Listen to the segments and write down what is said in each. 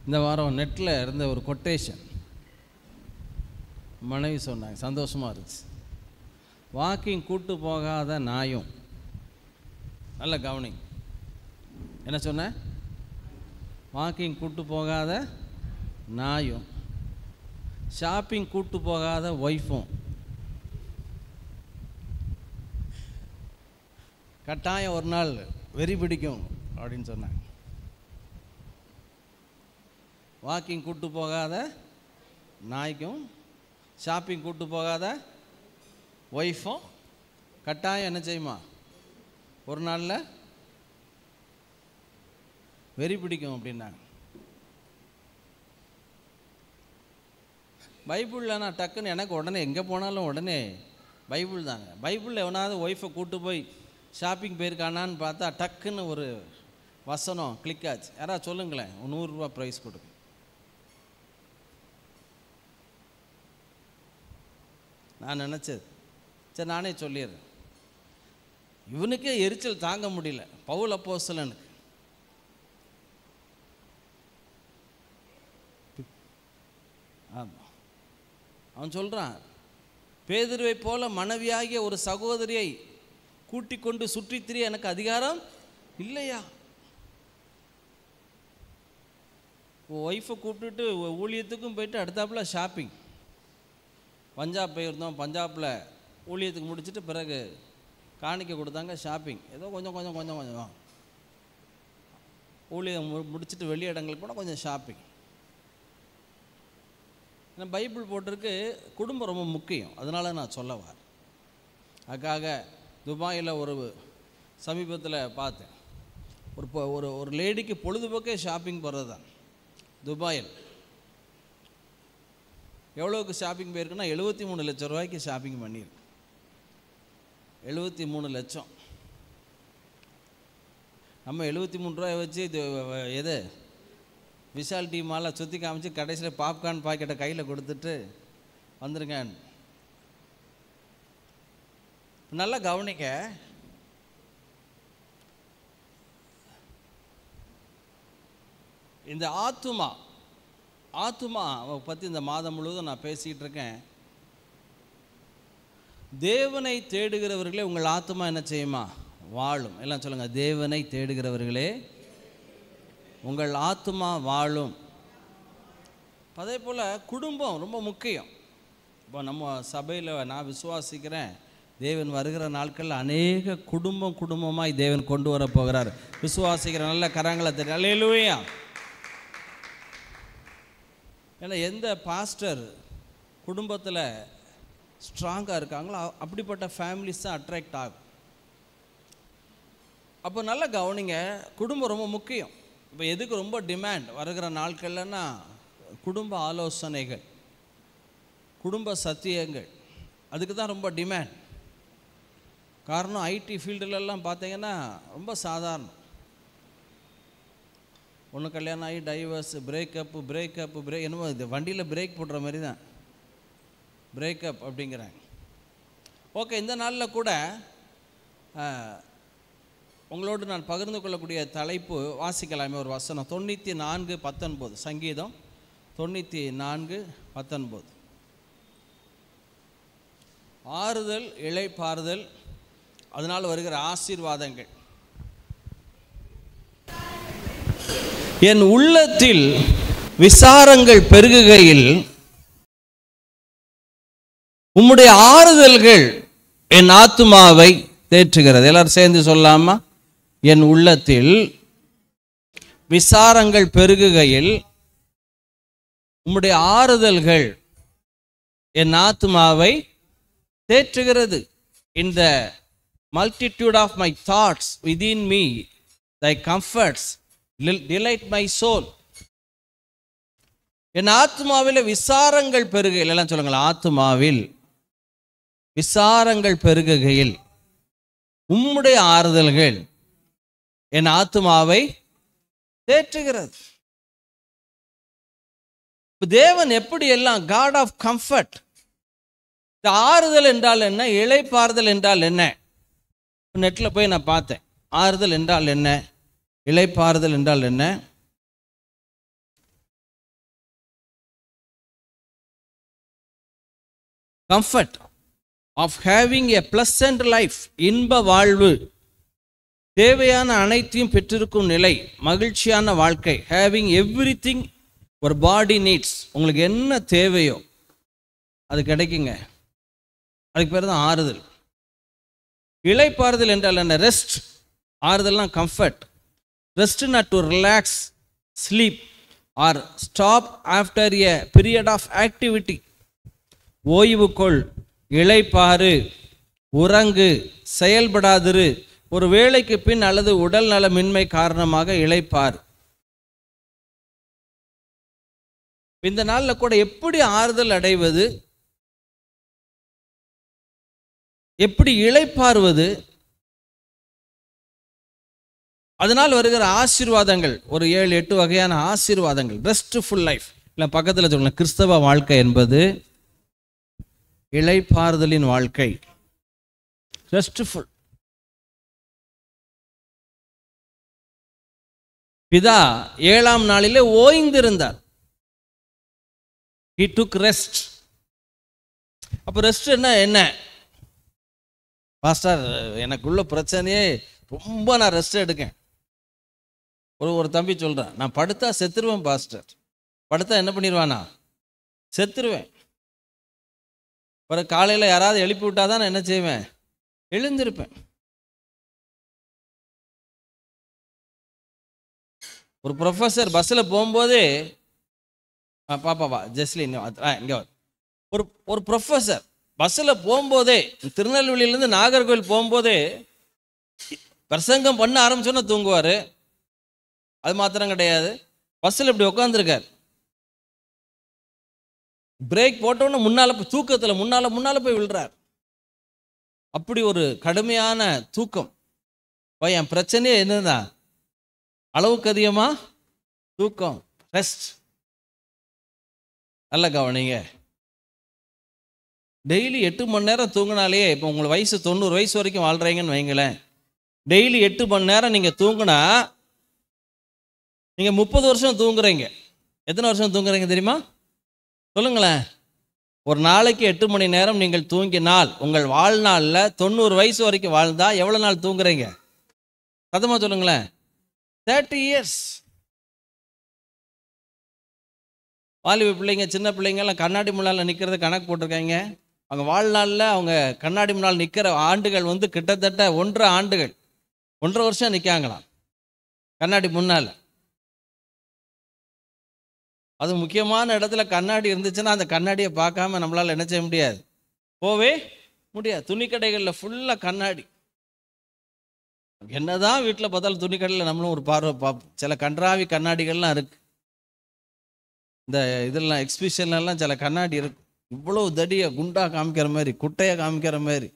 இந்த வாரம் நெட்டில் இருந்த ஒரு கொட்டேஷன் மனைவி சொன்னாங்க, சந்தோஷமாக இருந்துச்சு. வாக்கிங் கூட்டு போகாத நாயும், நல்ல கவனிங், என்ன சொன்ன? வாக்கிங் கூட்டு போகாத நாயும், ஷாப்பிங் கூட்டு போகாத ஒய்ஃபும் கட்டாயம் ஒரு நாள் வெறி பிடிக்கும் அப்படின்னு சொன்னாங்க. வாக்கிங் கூட்டு போகாத நாய்க்கும் ஷாப்பிங் கூட்டு போகாத ஒய்ஃபும் கட்டாயம் என்ன செய்யுமா? ஒரு நாளில் வெறி பிடிக்கும் அப்படின்னாங்க. பைபிளில் நான் டக்குன்னு எனக்கு உடனே எங்கே போனாலும் உடனே பைபிள் தாங்க. பைபிளில் எவனாவது ஒய்ஃபை கூட்டு போய் ஷாப்பிங் போயிருக்கானான்னு பார்த்தா டக்குன்னு ஒரு வசனம் கிளிக் ஆச்சு. யாராவது சொல்லுங்களேன், 100 ரூபா ப்ரைஸ் கொடுங்க. நான் நினச்சது, சரி நானே சொல்லிடுறேன். இவனுக்கே எரிச்சல் தாங்க முடியல, பவுல் அப்போஸ்தலனுக்கு. ஆமாம், அவன் சொல்கிறான், பேதுருவை போல மனைவியாகிய ஒரு சகோதரியை கூட்டிக் கொண்டு சுற்றித் திரிய எனக்கு அதிகாரம் இல்லையா? ஒய்ஃபை கூப்பிட்டுட்டு ஊழியத்துக்கும் போயிட்டு அடுத்தாப்புல ஷாப்பிங். பஞ்சாப் போயிருந்தோம், பஞ்சாபில் ஊழியத்துக்கு முடிச்சுட்டு பிறகு காணிக்க கொடுத்தாங்க, ஷாப்பிங். ஏதோ கொஞ்சம் கொஞ்சம் கொஞ்சம் கொஞ்சம் ஊழியம் முடிச்சுட்டு வெளி இடங்களுக்கு கூட கொஞ்சம் ஷாப்பிங். ஏன்னா பைபிள் போட்டிருக்கு குடும்பம் ரொம்ப முக்கியம், அதனால நான் சொல்ல வரேன். அதுக்காக துபாயில் ஒரு சமீபத்தில் பார்த்தேன், ஒரு ஒரு லேடிக்கு பொழுதுபோக்கே ஷாப்பிங் போகிறது தான். துபாயில் எவ்வளோக்கு ஷாப்பிங் போயிருக்குன்னா 73 லட்சம் ரூபாய்க்கு ஷாப்பிங் பண்ணியிருக்கு. 73 லட்சம். நம்ம 73 ரூபாய் வச்சு இது எது விஷால் டீ மாலை சுற்றி காமிச்சு கடைசியில் பாப்கார்ன் பாக்கெட்டை கையில் கொடுத்துட்டு வந்துருங்க. நல்லா கவனிக்க, இந்த ஆத்துமா பற்றி இந்த மாதம் முழுவதும் நான் பேசிக்கிட்டு இருக்கேன். தேவனை தேடுகிறவர்களே உங்கள் ஆத்துமா என்ன செய்யுமா? வாழும். எல்லாம் சொல்லுங்கள், தேவனை தேடுகிறவர்களே உங்கள் ஆத்துமா வாழும். அதே போல் குடும்பம் ரொம்ப முக்கியம். இப்போ நம்ம சபையில் நான் விசுவாசிக்கிறேன், தேவன் வருகிற நாட்களில் அநேக குடும்பமாய் தேவன் கொண்டு வர போகிறார். விசுவாசிக்கிற நல்ல கரங்களை தெரியும். அல்லேலூயா. ஏன்னா எந்த பாஸ்டர் குடும்பத்தில் ஸ்ட்ராங்காக இருக்காங்களோ அப்படிப்பட்ட ஃபேமிலிஸ் தான் அட்ராக்ட் ஆகும். அப்போ நல்லா கவனிங்க, குடும்பம் ரொம்ப முக்கியம். இப்போ எதுக்கு ரொம்ப டிமாண்ட் வருகிற நாட்கள்லன்னா குடும்ப ஆலோசனைகள், குடும்ப சத்தியங்கள், அதுக்கு தான் ரொம்ப டிமாண்ட். காரணம் ஐடி ஃபீல்டுலெல்லாம் பார்த்தீங்கன்னா ரொம்ப சாதாரணம். ஒன்று கல்யாணம் ஆகி டைவர்ஸ், பிரேக்கப்பு என்னமோ இது வண்டியில் பிரேக் போடுற மாதிரி தான் பிரேக்கப் அப்படிங்கிறாங்க. ஓகே, இந்த நாளில் கூட உங்களோடு நான் பகிர்ந்து கொள்ளக்கூடிய தலைப்பு வாசிக்கலாமே ஒரு வசனம். 94:19, சங்கீதம் 94:19. ஆறுதல், இளைப்பாறுதல், அதனால் வருகிற ஆசீர்வாதங்கள். என் உள்ளத்தில் விசாரங்கள் பெருகுகையில் உம்முடைய ஆறுதல்கள் என் ஆத்துமாவை தேற்றுகிறது. எல்லாரும் சேர்ந்து சொல்லாமா? என் உள்ளத்தில் விசாரங்கள் பெருகுகையில் உம்முடைய ஆறுதல்கள் என் ஆத்துமாவை தேற்றுகிறது. In the multitude of my thoughts within me, thy comforts delight my soul. என் ஆத்துமாவில் விசாரங்கள் பெருகையில், எல்லாம் சொல்லுங்கள், ஆத்துமாவில் விசாரங்கள் பெருகுகையில் உம்முடைய ஆறுதல்கள் என் ஆத்துமாவை தேற்றுகிறது. தேவன் எப்படி எல்லாம் காட் ஆஃப் கம்ஃபர்ட். இந்த ஆறுதல் என்றால் என்ன? இளைப்பாறுதல் என்றால் என்ன? நெட்டில் போய் நான் பார்த்தேன். ஆறுதல் என்றால் என்ன, இளைப்பாறுதல் என்றால் என்ன. Comfort of having a pleasant life, இன்ப வாழ்வு, தேவையான அனைத்தையும் பெற்றிருக்கும் நிலை, மகிழ்ச்சியான வாழ்க்கை. ஹேவிங் எவ்ரிதிங் ஒரு பாடி நீட்ஸ், உங்களுக்கு என்ன தேவையோ அது கிடைக்குங்க. அதுக்கு பேர் தான் ஆறுதல். இளைப்பாறுதல் என்றால் என்ன? ரெஸ்ட். ஆறுதல்னா கம்ஃபர்ட். ரெஸ்ட்னா to relax, sleep or stop after a period of activity. ஓய்வு கொள், இளைப்பாறு, உறங்கு, செயல்படாதிரு. ஒரு வேளைக்கு பின் அல்லது உடல் நலமின்மை காரணமாக இளைப்பார். இந்த நாளில் கூட எப்படி ஆறுதல் அடைவது, எப்படி இளைப்பாறுவது, அதனால் வருகிற ஆசீர்வாதங்கள் ஒரு 7-8 வகையான ஆசீர்வாதங்கள். ரெஸ்ட்ஃபுல் லைஃப் இல்லை, பக்கத்தில் சொல்லலாம், கிறிஸ்தவ வாழ்க்கை என்பது இளைப்பாறுதலின் வாழ்க்கை. ரெஸ்ட்ஃபுல். பிதா 7ஆம் நாளிலே ஓய்ந்திருந்தார். He took rest. அப்போ ரெஸ்ட் என்ன பாஸ்டர்? எனக்குள்ள பிரச்சனையே ரொம்ப, நான் ரெஸ்ட் எடுக்கேன். ஒரு தம்பி சொல்கிறான், நான் படுத்தா செத்துருவேன் பாஸ்டர். படுத்தா என்ன பண்ணிடுவானா? செத்துருவேன். ஒரு காலையில் யாராவது எழுப்பி விட்டால் தான் நான் என்ன செய்வேன்? எழுந்திருப்பேன். ஒரு ப்ரொஃபஸர் பஸ்ஸில் போகும்போது, பாப்பாவா ஜெஸ்லின் இங்கே ஒரு ப்ரொஃபஸர் பஸ்ஸில் போகும்போதே, திருநெல்வேலியிலேருந்து நாகர்கோவில் போகும்போதே பிரசங்கம் பண்ண ஆரம்பிச்சோன்னா தூங்குவார். அது மாத்திரம் கிடையாது, பஸ்ஸில் இப்படி உட்காந்துருக்கார். பிரேக் போட்டோன்னு முன்னால் தூக்கத்தில் முன்னால் போய் விழுறார். அப்படி ஒரு கடுமையான தூக்கம். என் பிரச்சனையே என்னதான்? அளவுக்கு அதிகமாக தூக்கம், ரெஸ்ட். நல்ல கவனிங்க. டெய்லி 8 மணி நேரம் தூங்கினாலே, இப்போ உங்களுக்கு வயசு 90 வயசு வரைக்கும் வாழ்கிறீங்கன்னு வைங்களேன். டெய்லி 8 மணி நேரம் நீங்கள் தூங்கினா நீங்கள் 30 வருஷம் தூங்குறீங்க. எத்தனை வருஷம் தூங்குறீங்க தெரியுமா? சொல்லுங்களேன். ஒரு நாளைக்கு 8 மணி நேரம் நீங்கள் தூங்கினால் உங்கள் வாழ்நாளில் 90 வயசு வரைக்கும் வாழ்ந்தா எவ்வளோ நாள் தூங்குறீங்க? சத்தமாக சொல்லுங்களேன். 30 இயர்ஸ். வாலிப பிள்ளைங்க, சின்ன பிள்ளைங்கெல்லாம் கண்ணாடி முன்னால் நிற்கிறது கணக்கு போட்டிருக்காங்க. அவங்க வாழ்நாளில் அவங்க கண்ணாடி முன்னால் நிற்கிற ஆண்டுகள் கிட்டத்தட்ட 1.5 ஆண்டுகள், 1.5 வருஷம் நிற்காங்களாம் கண்ணாடி முன்னால். அது முக்கியமான இடத்துல கண்ணாடி இருந்துச்சுன்னா அந்த கண்ணாடியை பார்க்காம நம்மளால் என்ன செய்ய முடியாது? போவே முடியாது. துணிக்கடைகளில் ஃபுல்லாக கண்ணாடி. என்னதான் வீட்டில் பார்த்தாலும் துணிக்கடையில் நம்மளும் ஒரு பார்வை பார்ப்போம். சில கன்றாவி கண்ணாடிகள்லாம் இருக்குது. இந்த இதெல்லாம் எக்ஸிபிஷன்லாம் சில கண்ணாடி இருக்கு, இவ்வளோ தடியை குண்டாக காமிக்கிற மாதிரி, குட்டையை காமிக்கிற மாதிரி,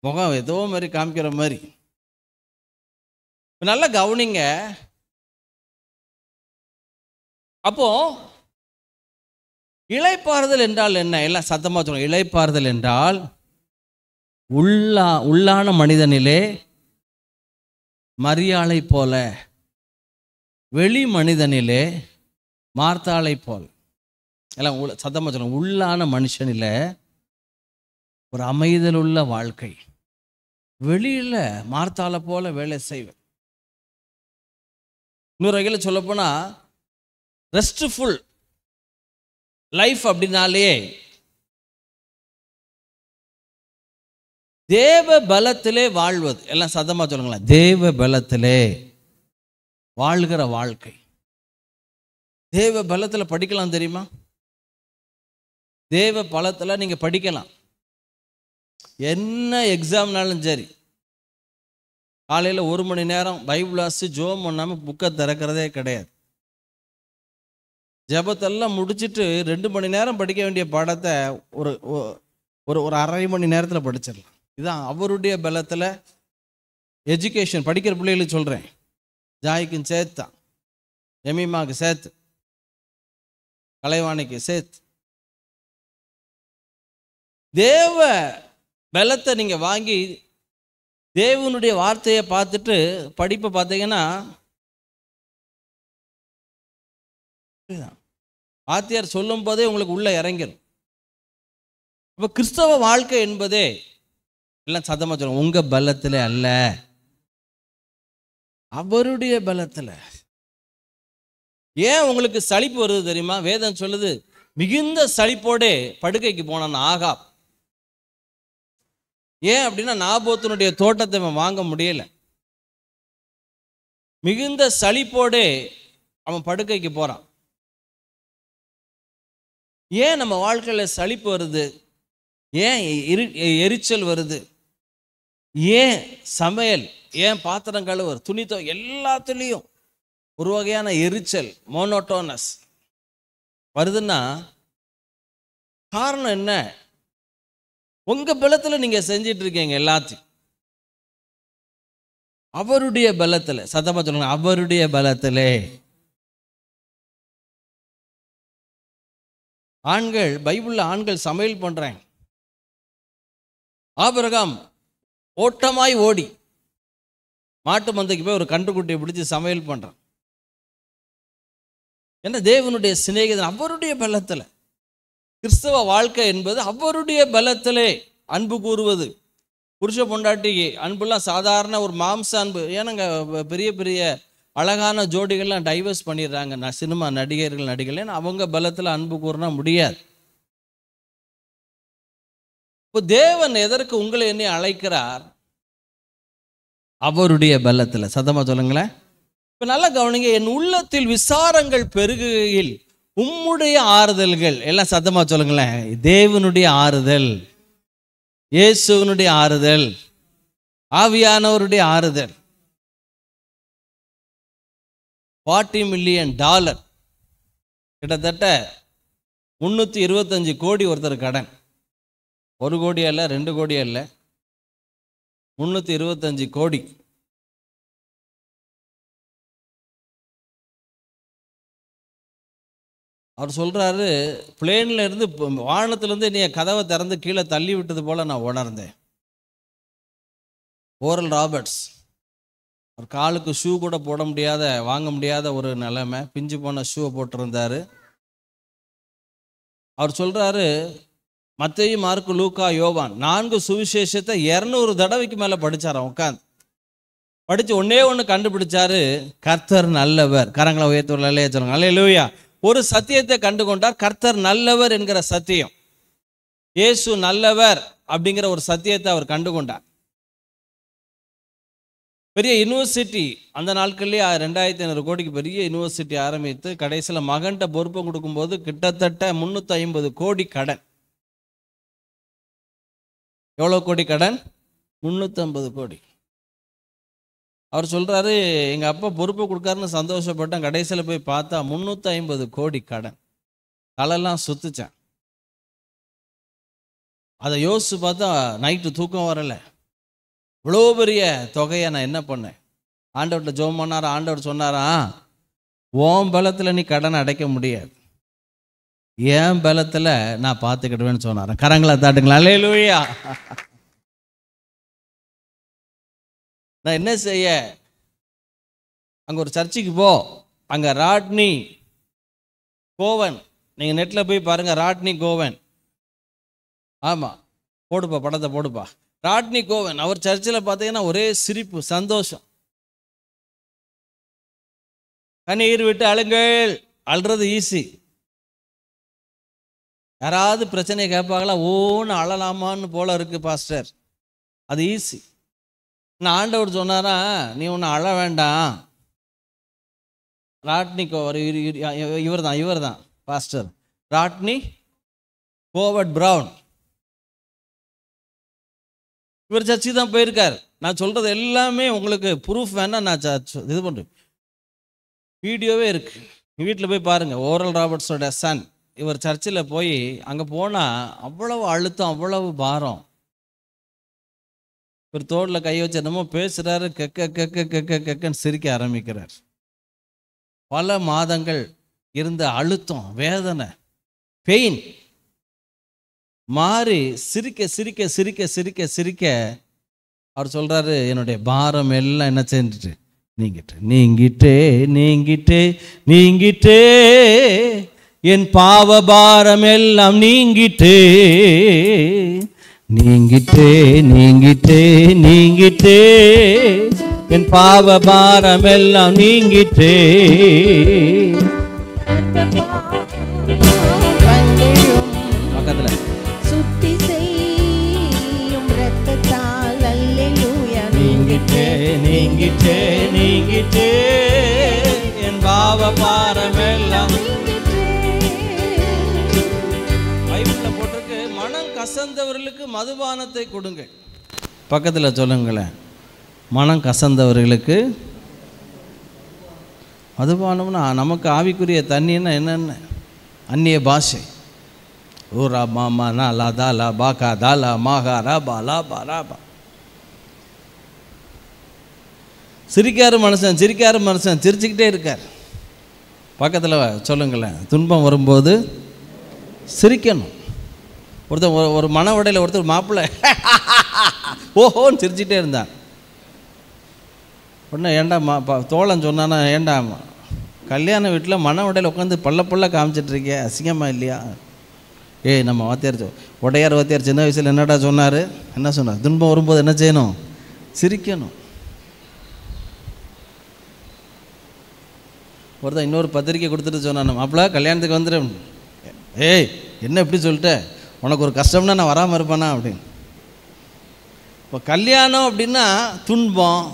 முகம் ஏதோ மாதிரி காமிக்கிற மாதிரி. நல்லா கவனிங்க. அப்போ இளைப்பாறுதல் என்றால் என்ன? எல்லாம் சத்தமாக சொல்லுங்க. இளைப்பாறுதல் என்றால் உள்ளான மனிதனிலே மரியாளை போல, வெளி மனிதனிலே மார்த்தாளை போல். எல்லாம் சத்தமாக சொல்லுங்க. உள்ளான மனுஷனில் ஒரு அமைதல் உள்ள வாழ்க்கை, வெளியில் மார்த்தாளை போல வேலை செய்வேன். இன்னொரு வகையில் சொல்லப்போனால் ரெஸ்ட்ஃபுல் லைஃப் அப்படின்னாலே தேவ பலத்திலே வாழ்வது. எல்லாம் சத்தமாக சொல்லுங்களேன். தேவ பலத்திலே வாழ்கிற வாழ்க்கை. தேவ பலத்தில் படிக்கலாம் தெரியுமா? தேவ பலத்தில் நீங்கள் படிக்கலாம். என்ன எக்ஸாம்னாலும் சரி, காலையில் 1 மணி நேரம் பைபிள் வாசி ஜோம் பண்ணாமல் புக்கை திறக்கிறதே கிடையாது. ஜபத்தெல்லாம் முடிச்சுட்டு 2 மணி நேரம் படிக்க வேண்டிய பாடத்தை ஒரு ஒரு ஒரு அரை மணி நேரத்தில் படிச்சிடலாம். இதுதான் அவருடைய பலத்தில் எஜுகேஷன். படிக்கிற பிள்ளைகளுக்கு சொல்கிறேன், ஜாய்க்கும் சேர்த்தான், எமிமாவுக்கு சேர்த்து, கலைவாணிக்கு சேர்த்து. தேவ பலத்தை நீங்கள் வாங்கி தேவனுடைய வார்த்தையை பார்த்துட்டு படிப்பை பார்த்தீங்கன்னா, வாத்தியார் சொல்லும் போதே உங்களுக்கு உள்ள இறங்கிடும். இப்போ கிறிஸ்தவ வாழ்க்கை என்பதே எல்லாம் சத்தமாக சொல்லுங்க, உங்க பலத்தில் அல்ல, அவருடைய பலத்தில். ஏன் உங்களுக்கு சலிப்பு வருது தெரியுமா? வேதம் சொல்லுது, மிகுந்த சலிப்போடே படுக்கைக்கு போனான் ஆகாப். ஏன் அப்படின்னா, நாபோத்தினுடைய தோட்டத்தை அவன் வாங்க முடியல. மிகுந்த சலிப்போடே அவன் படுக்கைக்கு போறான். ஏன் நம்ம வாழ்க்கையில் சலிப்பு வருது? ஏன் எரிச்சல் வருது? ஏன் சமையல், ஏன் பாத்திரம் கழுவுற, துணித்தோ, எல்லாத்துலேயும் ஒரு வகையான எரிச்சல், மோனோட்டோனஸ் வருதுன்னா காரணம் என்ன? உங்க பலத்தில் நீங்க செஞ்சிட்டு இருக்கீங்க எல்லாத்தையும். அவருடைய பலத்தில், சத்தமா சொல்லுங்க, அவருடைய பலத்திலே. ஆண்கள், பைபிள்ல ஆண்கள் சமையல் பண்றாங்க. ஆபிரகாம் ஓட்டமாய் ஓடி மாட்டு மந்தைக்கு போய் ஒரு கன்றுக்குட்டியை பிடிச்சி சமையல் பண்றான். என்ன தேவனுடைய சிநேகிதன், அவருடைய பலத்தில். கிறிஸ்தவ வாழ்க்கை என்பது அவருடைய பலத்திலே அன்பு கூறுவது. புருஷ பொண்டாட்டி அன்புலாம் சாதாரண ஒரு மாம்ச அன்பு. ஏன்னாங்க பெரிய பெரிய அழகான ஜோடிகள்லாம் டைவர்ஸ் பண்ணிடுறாங்க, சினிமா நடிகர்கள் நடிகர்கள். ஏன்னா அவங்க பலத்தில் அன்பு கூறினா முடியாது. இப்போ தேவன் எதற்கு உங்களை என்னை அழைக்கிறார்? அவருடைய பலத்தில். சத்தமா சொல்லுங்களேன். இப்போ நல்லா கவனிங்க, என் உள்ளத்தில் விசாரங்கள் பெருகுகையில் உம்முடைய ஆறுதல்கள். எல்லாம் சத்தமா சொல்லுங்களேன். தேவனுடைய ஆறுதல், இயேசுவனுடைய ஆறுதல், ஆவியானவருடைய ஆறுதல். $40 மில்லியன், கிட்டத்தட்ட 325 கோடி ஒருத்தர் கடன். 1 கோடி அல்ல, 2 கோடி அல்ல, 325 கோடி. அவர் சொல்றாரு, பிளேன்ல இருந்து, வானத்திலிருந்து நீ கதவை திறந்து கீழே தள்ளி விட்டது போல நான் உணர்ந்தேன். ஓரல் ராபர்ட்ஸ், ஒரு காலுக்கு ஷூ கூட போட முடியாத, வாங்க முடியாத ஒரு நிலைமை, பிஞ்சு போன ஷூவை போட்டிருந்தாரு. அவர் சொல்றாரு, மத்தேயு, மார்க்கு, லூக்கா, யோவான் 4 சுவிசேஷத்தை 200 தடவைக்கு மேலே படித்தாராம். உட்காந்து படித்து ஒன்னே ஒன்று கண்டுபிடிச்சாரு, கர்த்தர் நல்லவர். கரங்களை உயர்த்துவர்கள் அல்லையா சொல்லுங்க, அல்லேலூயா. ஒரு சத்தியத்தை கண்டு கொண்டார், கர்த்தர் நல்லவர் என்கிற சத்தியம். இயேசு நல்லவர் அப்படிங்கிற ஒரு சத்தியத்தை அவர் கண்டு கொண்டார். பெரிய யூனிவர்சிட்டி அந்த நாட்கள்லேயே 2500 கோடிக்கு பெரிய யூனிவர்சிட்டி ஆரம்பித்து கடைசியில் மகன்கிட்ட பொறுப்பை கொடுக்கும்போது கிட்டத்தட்ட 350 கோடி கடன். எவ்வளோ கோடி கடன்? 350 கோடி. அவர் சொல்கிறாரு, எங்கள் அப்பா பொறுப்பை கொடுக்காருன்னு சந்தோஷப்பட்டேன், கடைசியில் போய் பார்த்தா 350 கோடி கடன். தலையெல்லாம் சுத்துச்சேன். அதை யோசிச்சு பார்த்தா நைட்டு தூக்கம் வரலை. இவ்வளோ பெரிய தொகையை நான் என்ன பண்ணேன்? ஆண்டவர்கிட்ட ஜெபம் பண்ணாரா, ஆண்டவர் சொன்னாரா, உன் பலத்தில் நீ கடனை அடைக்க முடியாது, என் பலத்தில் நான் பார்த்துக்கிடுவேன்னு சொன்னாரன். கரங்களை தாட்டுங்களா, அல்லேலூயா. நான் என்ன செய்ய? அங்கே ஒரு சர்ச்சுக்கு போ, அங்கே ராட்னி கோவன், நீங்கள் நெட்டில் போய் பாருங்கள், ராட்னி கோவன். ஆமாம், போடுப்பா, படத்தை போடுப்பா. ராட்னி கோவன், அவர் சர்ச்சில் பார்த்தீங்கன்னா ஒரே சிரிப்பு, சந்தோஷம். கண்ணீர் விட்டு அழுங்கள், அழுறது ஈஸி. யாராவது பிரச்சனையை கேட்பாங்களா, ஓன்னு அழலாமான்னு போல இருக்கு பாஸ்டர், அது ஈஸி. நான் ஆண்டவர் சொன்னாரா, நீ ஒன்று அழ வேண்டாம். ராட்னி இவர் தான் பாஸ்டர் ராட்னி கோவர்ட் பிரவுன். இவர் சர்ச்சு தான் போயிருக்கார். நான் சொல்றது எல்லாமே உங்களுக்கு ப்ரூஃப் வேணா, நான் இது பண்ணுறேன், வீடியோவே இருக்கு, வீட்டில் போய் பாருங்க. ஓரல் ராபர்ட்ஸோட சன் இவர் சர்ச்சில் போய் அங்கே போனால் அவ்வளவு அழுத்தம், அவ்வளவு பாரம். இவர் தோளில் கை வச்சு என்னமோ பேசுகிறாரு, கெக்க கெக்க கெக்க கெக்கன்னு சிரிக்க ஆரம்பிக்கிறார். பல மாதங்கள் இருந்த அழுத்தம், வேதனை, பெயின் மாறி சிரிக்க சிரிக்க சிரிக்க சிரிக்க சிரிக்க அவர் சொல்கிறாரு, என்னுடைய பாரம் எல்லாம் என்ன செஞ்சுட்டு நீங்கிட்டு நீங்கிட்டே நீங்கிட்டே நீங்கிட்டே என் பாவபாரம் எல்லாம் நீங்கிட்டே நீங்கிட்டே நீங்கிட்டே நீங்கிட்டே என் பாவபாரம் எல்லாம் நீங்கிட்டே பக்கத்துல சுத்தி செய்யும் இரத்தத்தால் அல்லேலூயா நீங்கிட்டே நீங்கிட்டே நீங்கிட்டே என் பாவபாரம் எல்லாம். பைபிள்ல போட்டிருக்கு, மனம் கசந்தவர்களுக்கு மதுபானத்தை கொடுங்க. பக்கத்துல சொல்லுங்களேன், மனம் கசந்தவர்களுக்கு மதுபானம்னா நமக்கு ஆவிக்குரிய தண்ணின்னா என்னென்ன? அந்நிய பாஷை. ஓ ரா மாமா நா லா தா லா பா கா தா லா மாகா ரா பா லா பா ரா பா. சிரிக்காரு மனுஷன், சிரிக்காரு மனுஷன், சிரிச்சுக்கிட்டே இருக்கார். பக்கத்தில் சொல்லுங்களேன், துன்பம் வரும்போது சிரிக்கணும். ஒருத்தர் ஒரு மன உடையில் ஒருத்தர் மாப்பிள்ளை ஓஹோன்னு சிரிச்சுட்டே இருந்தான். உடனே ஏண்டா தோழன் சொன்னானா, ஏண்டா கல்யாண வீட்டில் மன உடையில் உட்காந்து பல்ல காமிச்சிட்ருக்கே, அசிங்கமாக இல்லையா? ஏய் நம்ம வாத்தியார் உடையார் வாத்தியார் சின்ன வயசில் என்னடா சொன்னார்? என்ன சொன்னார்? துன்பம் வரும்போது என்ன செய்யணும்? சிரிக்கணும். ஒருத்தன் இன்னொரு பத்திரிக்கை கொடுத்துட்டு சொன்னான், மாப்பிள்ள கல்யாணத்துக்கு வந்துடும். ஏய் என்ன எப்படி சொல்லிட்ட, உனக்கு ஒரு கஷ்டம்னா நான் வராமல் இருப்பேனா அப்படின்னு. இப்போ கல்யாணம் அப்படின்னா துன்பம்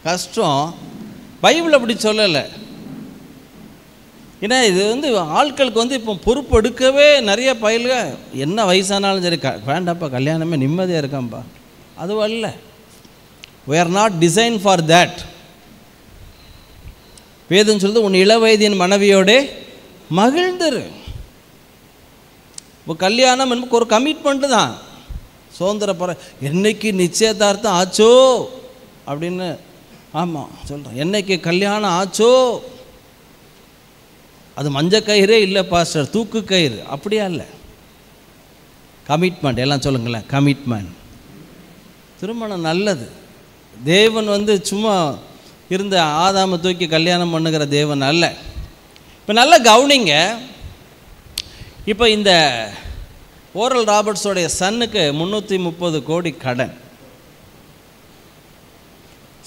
கஷ்டம். பைபிள் அப்படி சொல்லலை. ஏன்னா இது ஆட்களுக்கு இப்போ பொறுப்பு எடுக்கவே நிறைய பயில்க. என்ன வயசானாலும் சரி, வேண்டாப்பா கல்யாணமே நிம்மதியாக இருக்கான்ப்பா, அது அல்ல. we are not designed for that. வேதம் சொல்லுது, உன் இள வயதின் மனைவியோடே மகிழ்ந்துரு. இப்போ கல்யாணம் என்பது ஒரு கமிட்மெண்ட்டு தான். சுதந்திரப்பற என்னைக்கு நிச்சயதார்த்தம் ஆச்சோ அப்படின்னு, ஆமாம் சொல்கிறேன், என்னைக்கு கல்யாணம் ஆச்சோ, அது மஞ்ச கயிறே இல்லை பாஸ்டர், தூக்கு கயிறு அப்படியா இல்லை, கமிட்மெண்ட். எல்லாம் சொல்லுங்களேன், கமிட்மெண்ட். திருமணம் நல்லது. தேவன் சும்மா இருந்த ஆதாமை தூக்கி கல்யாணம் பண்ணுகிற தேவன் அல்ல. இப்போ நல்லா கவனிங்க. இப்போ இந்த ஓரல் ராபர்ட்ஸோடைய சன்னுக்கு 330 கோடி கடன்.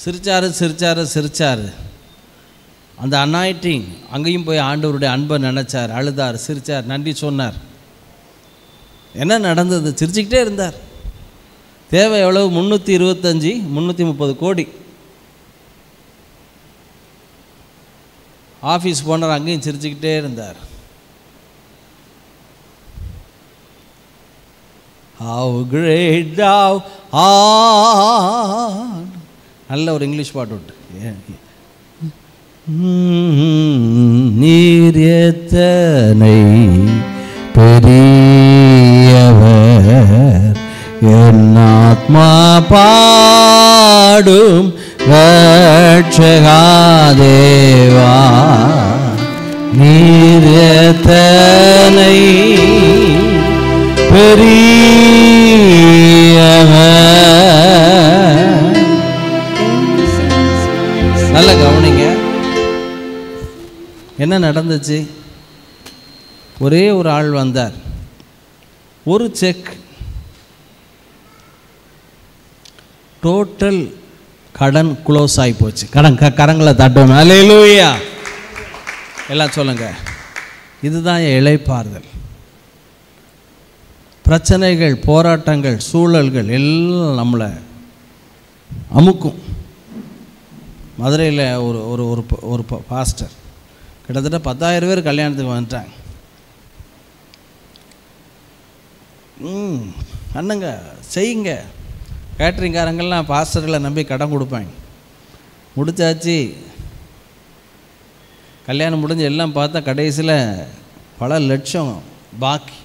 சிரிச்சாரு சிரிச்சாரு சிரிச்சாரு. அந்த அனாயிட்டிங் அங்கேயும் போய் ஆண்டவருடைய அன்பை நினச்சார், அழுதார், சிரிச்சார், நன்றி சொன்னார். என்ன நடந்தது? சிரிச்சுக்கிட்டே இருந்தார். தேவை எவ்வளவு? 325 330 கோடி. ஆஃபீஸ் போனார், அங்கேயும் சிரிச்சுக்கிட்டே இருந்தார். How great thou art. நல்ல ஒரு இங்கிலீஷ் பாட்டு விட்டு, நீர் எத்தனை பெரியவர், என் ஆத்மா பாடும் ரட்சகா தேவா, நீர் எத்தனை பெரியவர். நல்ல கவனிங்க, என்ன நடந்துச்சு? ஒரே ஒரு ஆள் வந்தார், ஒரு செக், டோட்டல் கடன் க்ளோஸ் ஆகி போச்சு. கரங்களை தட்டுவோம், அல்லேலூயா. எல்லாம் சொல்லுங்க, இதுதான் இளைப்பாறுதல். பிரச்சனைகள், போராட்டங்கள், சூழல்கள் எல்லாம் நம்மளை அமுக்கும். மதுரையில் ஒரு ஒரு ஒரு பாஸ்டர் கிட்டத்தட்ட 10,000 பேர் கல்யாணத்துக்கு வந்துட்டாங்க. அண்ணங்க செய்யுங்க. கேட்ரிங்காரங்கள்லாம் பாஸ்டர்களை நம்பி கடன் கொடுப்பாங்க. முடிச்சாச்சு, கல்யாணம் முடிஞ்சு எல்லாம் பார்த்தா கடைசியில் பல லட்சம் பாக்கி.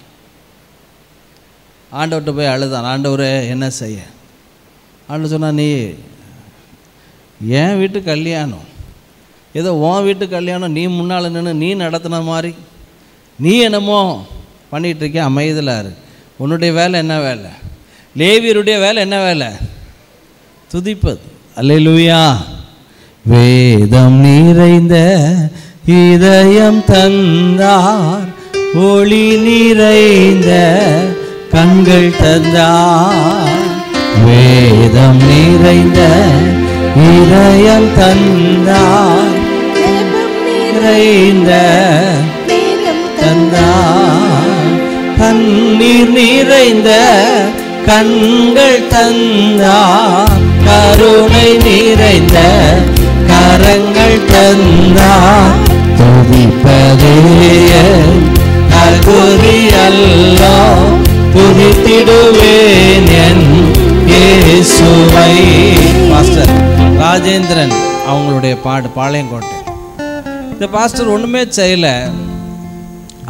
ஆண்டவர்கிட்ட போய் அழுதான், ஆண்டவரே என்ன செய்ய? ஆண்டவர் சொன்னா, நீ என் வீட்டு கல்யாணம், ஏதோ உன் வீட்டு கல்யாணம், நீ முன்னால் நின்று நீ நடத்தின மாதிரி நீ என்னமோ பண்ணிகிட்ருக்கே, அமைதலாக இரு. உன்னுடைய வேலை என்ன வேலை? லேவியருடைய வேலை என்ன வேலை? துதிப்பது. அல்லேலூயா. வேதம் நிறைந்த இதயம் தந்தார், ஒளி நிறைந்த கண்கள் தந்தார், வேதம் நிறைந்த இதயம் தந்தார், நிறைந்த தந்தார், கண்ணீர் நிறைந்த கண்கள் தந்தார், கருணை நிறைந்த கரங்கள் தந்தார், துதிப்பதே தகுதி அல்லோ, துதித்திடுவேன் என் இயேசுவை. பாஸ்டர் ராஜேந்திரன் அவங்களுடைய பாடு, பாளையங்கோட்டை. இந்த பாஸ்டர் ஒண்ணுமே செய்யல,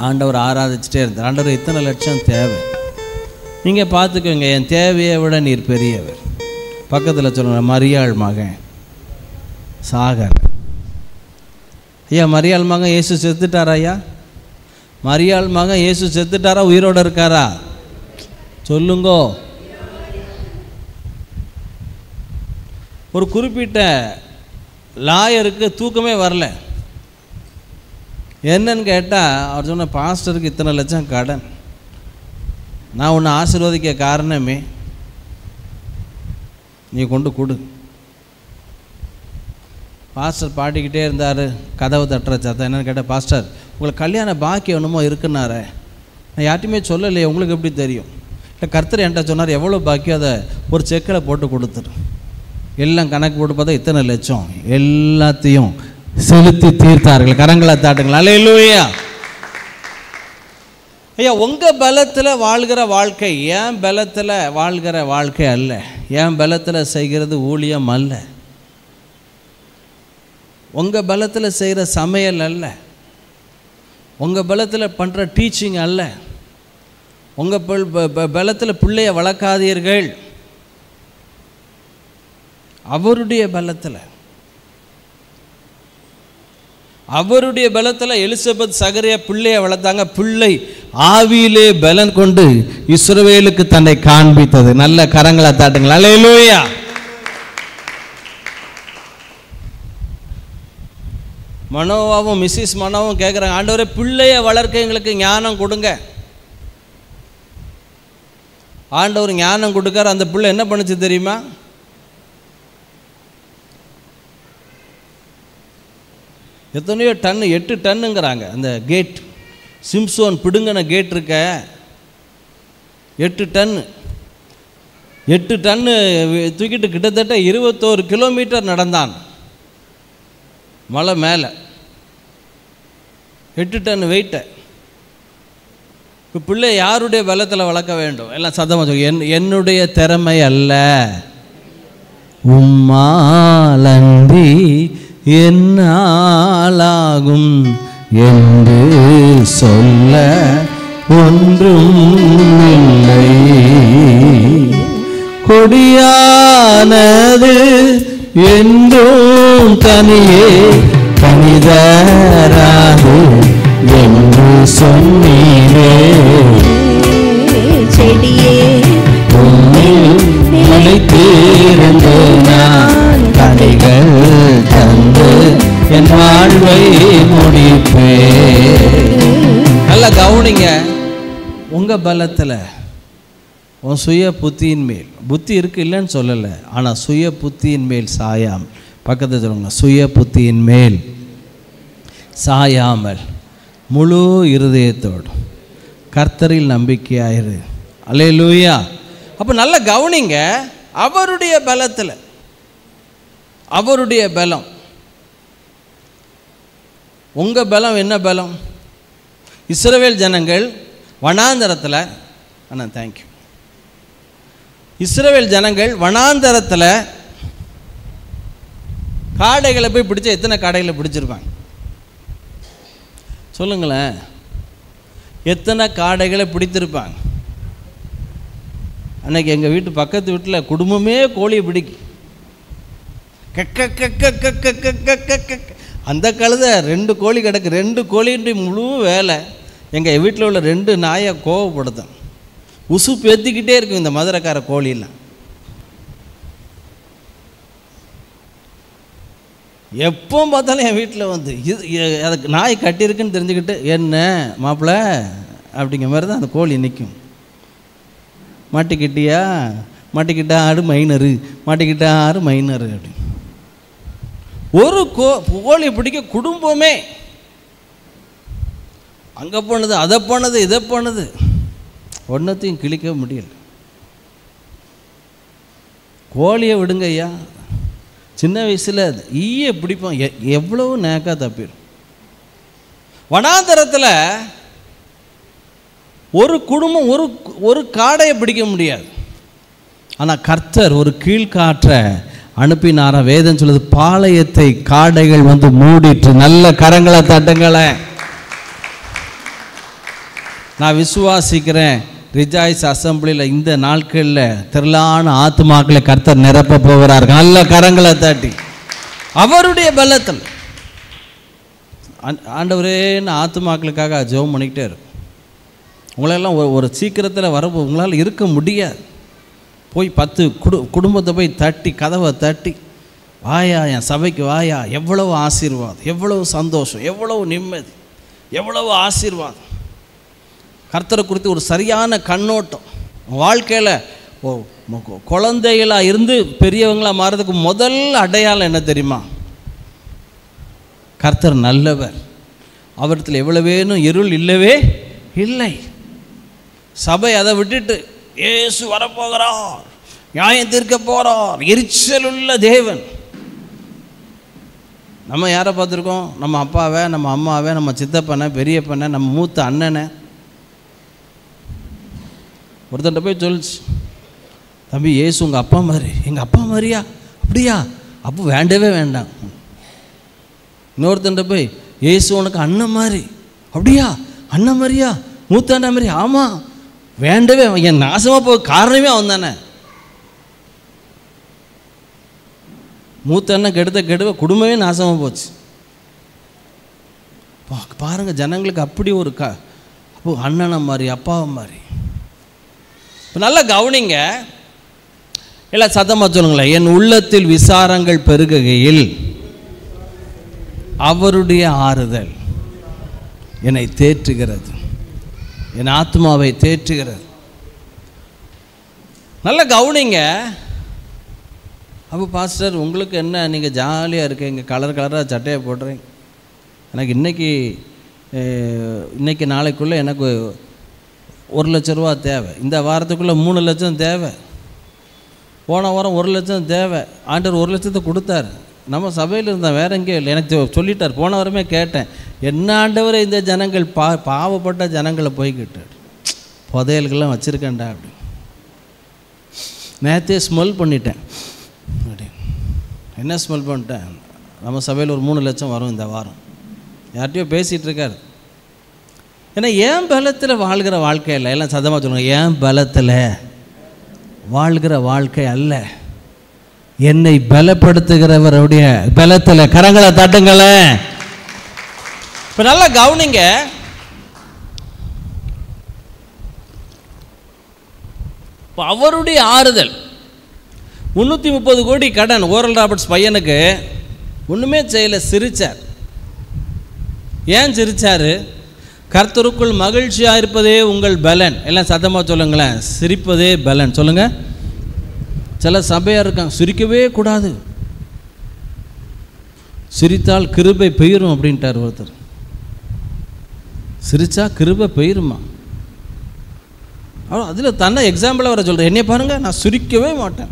ஆண்டவர் ஆராதிச்சுட்டே இருந்தார். ஆண்டவர் இத்தனை லட்சம் தேவை, நீங்க பார்த்துக்கோங்க, என் தேவையை விட நீர் பெரியவர். பக்கத்தில் சொல்லுங்க, மரியாள் மகன் சாகர். ஐயா மரியாள் மகன் இயேசு செத்துட்டாரா? ஐயா மரியாள் மகன் இயேசு செத்துட்டாரா, உயிரோடு இருக்காரா? சொல்லுங்கோ. ஒரு குறிப்பிட்ட லாயருக்கு தூக்கமே வரல. என்னன்னு கேட்டால் அவர் சொன்ன, பாஸ்டருக்கு இத்தனை லட்சம் கடன், நான் உன்னை ஆசீர்வதிக்க காரணமே நீ கொண்டு கொடு. பாஸ்டர் பாடிக்கிட்டே இருந்தார். கதவு தட்டுற சத்தம். என்னென்னு கேட்டால், பாஸ்டர் உங்களுக்கு கல்யாண பாக்கியம் என்னமோ இருக்குன்னாரே, நான் யார்ட்டையுமே சொல்லலையே, உங்களுக்கு எப்படி தெரியும்? இல்லை கர்த்தர் என்கிட்ட சொன்னார், எவ்வளோ பாக்கியம் அதை ஒரு செக்கில் போட்டு கொடுத்துரு. எல்லாம் கணக்கு போட்டு பார்த்தா இத்தனை லட்சம், எல்லாத்தையும் செலுத்தி தீர்த்தார்கள். கரங்களை தாட்டுங்கள். அல்லேலூயா. ஐயா உங்கள் பலத்தில் வாழ்கிற வாழ்க்கை ஏன் பலத்தில் வாழ்கிற வாழ்க்கை அல்ல, ஏன் பலத்தில் செய்கிறது ஊழியம் அல்ல, உங்கள் பலத்தில் செய்கிற சமையல் அல்ல, உங்கள் பலத்தில் பண்ணுற டீச்சிங் அல்ல, உங்கள் பலத்தில் பிள்ளைய வளர்க்காதீர்கள். அவருடைய பலத்தில், அவருடைய பலத்தில் எலிசபெத் சகரியா பிள்ளைய வளர்த்தாங்க. பிள்ளை ஆவியிலே பலன் கொண்டு இஸ்ரவேலுக்கு தன்னை காண்பித்தது. நல்ல கரங்களை தாட்டுங்கள். அல்லேலூயா. மனோவாவும் மிஸ்ஸஸ் மனோவும் கேட்குறாங்க, ஆண்டவரே பிள்ளைய வளர்க்க எங்களுக்கு ஞானம் கொடுங்க. ஆண்டவர் ஞானம் கொடுக்கார். அந்த பிள்ளை என்ன பண்ணுச்சு தெரியுமா? எத்தனையோ டன்னு, 8 டன்னுங்கிறாங்க அந்த கேட். சிம்சோன் பிடுங்கின கேட் இருக்க, 8 டன்னு, 8 டன்னு தூக்கிட்டு கிட்டத்தட்ட 21 கிலோமீட்டர் நடந்தான் மலை மேலே. 8 டன் வெயிட்டை. இப்போ பிள்ளை யாருடைய பலத்தில் வளர்க்க வேண்டும்? எல்லாம் சத்தமாக சொல்லி, என்னுடைய திறமை அல்ல, உம்மாலன்றி என்னாலாகும் என்று சொல்ல ஒன்றும் இல்லை. கொடியானது என்றும் தனியே கனிதராது என்று சொன்னீரே, செடியே நிலைத்திருந்து நான் கனிகள் தந்து என் வாழ்வை முடிப்பே. நல்லா கவனிங்க, உங்க பலத்தில், உன் சுய புத்தியின் மேல், புத்தி இருக்கு இல்லைன்னு சொல்லலை, ஆனால் சுய புத்தியின் மேல் சாயாமல், பக்கத்தில் சொல்லுங்க, சுய புத்தியின் மேல் சாயாமல் முழு இருதயத்தோடு கர்த்தரில் நம்பிக்கையாயிரு. அல்லேலூயா. அப்போ நல்லா கவனிங்க, அவருடைய பலத்தில், அவருடைய பலம். உங்கள் பலம் என்ன பலம்? இஸ்ரவேல் ஜனங்கள் வனாந்தரத்தில், அண்ணா தேங்க்யூ, இஸ்ரவேல் ஜனங்கள் வனாந்தரத்தில் காடைகளை போய் பிடிச்ச எத்தனை காடைகளை பிடிச்சிருப்பாங்க சொல்லுங்களேன்? எத்தனை காடைகளை பிடித்திருப்பாங்க? அன்னைக்கு எங்கள் வீட்டு பக்கத்து வீட்டில் குடும்பமே கோழியை பிடிக்கும். அந்த கழுதை 2 கோழி கிடக்கு, 2 கோழின்ற முழு வேலை எங்கள் வீட்டில் உள்ள 2 நாயை கோவப்படுத்தும். உசுப்பு ஏற்றிக்கிட்டே இருக்கும் இந்த மதுரைக்கார கோழியெல்லாம். எப்போ பார்த்தாலும் என் வீட்டில் வந்து அதுக்கு நாய் கட்டியிருக்குன்னு தெரிஞ்சுக்கிட்டு என்ன மாப்பிள்ளை அப்படிங்கிற மாதிரி தான் அந்த கோழி நிற்கும். மாட்டிக்கிட்டியா, மாட்டிக்கிட்டா ஆடு மைனரு, மாட்டிக்கிட்டா ஆடு மைனரு அப்படி. ஒரு கோழி பிடிக்க குடும்பமே அங்கே போனது, அதை போனது, இதை போனது, ஒன்றத்தையும் கிழிக்க முடியல. கோழியை விடுங்க ஐயா, சின்ன வயசில் ஈய பிடிப்போம், எவ்வளவு நேக்காக தப்பிடும். வனாந்தரத்தில் ஒரு குடும்பம் ஒரு காடையை பிடிக்க முடியாது. ஆனால் கர்த்தர் ஒரு கீழ்காற்றை அனுப்பினாரா. வேதம் சொல்லுது, பாளையத்தை காடைகள் வந்து மூடிட்டு. நல்ல கரங்களை தட்டுங்களே. நான் விசுவாசிக்கிறேன், ரிஜாய்ஸ் அசம்பிளியில் இந்த நாட்களில் திரளான ஆத்துமாக்களை கர்த்தர் நிரப்ப போகிறார். நல்ல கரங்களை தட்டி அவருடைய பலத்தில். ஆண்டவரேன்னு ஆத்துமாக்களுக்காக ஜெபம் பண்ணிக்கிட்டே இருக்கும். உங்களெல்லாம் ஒரு சீக்கிரத்தில் வர உங்களால் இருக்க முடியாது. போய் 10 குடும்பத்தை போய் தட்டி, கதவை தட்டி, வாயா என் சபைக்கு வாயா. எவ்வளவு ஆசீர்வாதம், எவ்வளவு சந்தோஷம், எவ்வளவு நிம்மதி, எவ்வளவு ஆசீர்வாதம். கர்த்தரை குறித்து ஒரு சரியான கண்ணோட்டம். வாழ்க்கையில் குழந்தைகளாக இருந்து பெரியவங்களாக மாறதுக்கு முதல் அடையாளம் என்ன தெரியுமா? கர்த்தர் நல்லவர், அவரிடத்தில் எவ்வளவேனும் இருள் இல்லவே இல்லை. சபை அதை விட்டுட்டு இயேசு வரப்போகிறார், நியாயம் தீர்க்க போகிறார், எரிச்சல் உள்ள தேவன். நம்ம யாரை பார்த்துருக்கோம்? நம்ம அப்பாவை, நம்ம அம்மாவை, நம்ம சித்தப்பனை, பெரியப்பனை, நம்ம மூத்த அண்ணனை. ஒருத்தன்ட்ட போய் சொல்லிச்சு, தம்பி இயேசு உங்கள் அப்பா மாதிரி. எங்கள் அப்பா மாதிரியா? அப்படியா? அப்போ வேண்டவே வேண்டாம். இன்னொருத்தன்ட்ட போய், இயேசு உனக்கு அண்ணன் மாதிரி. அப்படியா? அண்ணன் மாதிரியா? மூத்த அண்ணன் மாதிரி? ஆமாம், வேண்டவே. என் நாசமாக போக காரணமே அவன் தானே. மூத்த அண்ணன் கெடுவ குடும்பமே நாசமாக போச்சு. பாருங்கள், ஜனங்களுக்கு அப்படி ஒரு அப்போ அண்ணனை மாதிரி, அப்பாவை மாதிரி. இப்போ நல்லா கவனிங்க, எல்லாம் சத்தமாக சொல்லுங்களேன். என் உள்ளத்தில் விசாரங்கள் பெருகுகையில் அவருடைய ஆறுதல் என்னை தேற்றுகிறது, என் ஆத்மாவை தேற்றுகிறது. நல்லா கவனிங்க. அப்போ பாஸ்டர் உங்களுக்கு என்ன, நீங்கள் ஜாலியாக இருக்கீங்க, கலர் கலராக சட்டையை போடுறீங்க. எனக்கு இன்றைக்கி நாளைக்குள்ளே எனக்கு 1 லட்ச ரூபா தேவை, இந்த வாரத்துக்குள்ளே 3 லட்சம் தேவை, போன வாரம் 1 லட்சம் தேவை. ஆண்டவர் 1 லட்சத்தை கொடுத்தாரு. நம்ம சபையில் இருந்தால் வேற எங்கேயும் இல்லை. எனக்கு சொல்லிட்டார். போன வாரமே கேட்டேன், என்ன ஆண்டவரை இந்த ஜனங்கள் பாவப்பட்ட ஜனங்களை போய்கிட்டு புதையல்கள்லாம் வச்சுருக்கேன்டா அப்படி. நேற்றே ஸ்மெல் பண்ணிட்டேன். அப்படி என்ன ஸ்மெல் பண்ணிட்டேன்? நம்ம சபையில் ஒரு 3 லட்சம் வரும் இந்த வாரம். யார்கிட்டையோ பேசிகிட்டு இருக்காரு. ஏன்னா ஏன் பலத்தில் வாழ்கிற வாழ்க்கை இல்லை. எல்லாம் சத்தமாக சொல்லுங்கள், ஏன் பலத்தில் வாழ்கிற வாழ்க்கை அல்ல, என்னை பலப்படுத்துகிறவருடைய பலத்தில். கரங்களை தட்டுங்களேன். இப்போ நல்லா கவனிங்க. இப்போ அவருடைய ஆறுதல். 330 கோடி கடன் ஓரல் ராபர்ட்ஸ் பையனுக்கு ஒன்றுமே செய்யலை, சிரிச்சார். ஏன் சிரிச்சார்? கர்த்தருக்குள் மகிழ்ச்சியாக இருப்பதே உங்கள் பலன். எல்லாம் சத்தமாக சொல்லுங்களேன், சிரிப்பதே பலன். சொல்லுங்கள். சில சபையாக இருக்காங்க, சிரிக்கவே கூடாது, சிரித்தால் கிருபை பெயரும் அப்படின்ட்டார் ஒருத்தர். சிரிச்சா கிருபை பெயருமா? அவ்வளோ. அதில் தன்னை எக்ஸாம்பிளாக வர சொல்கிறேன். என்னைய பாருங்கள், நான் சிரிக்கவே மாட்டேன்.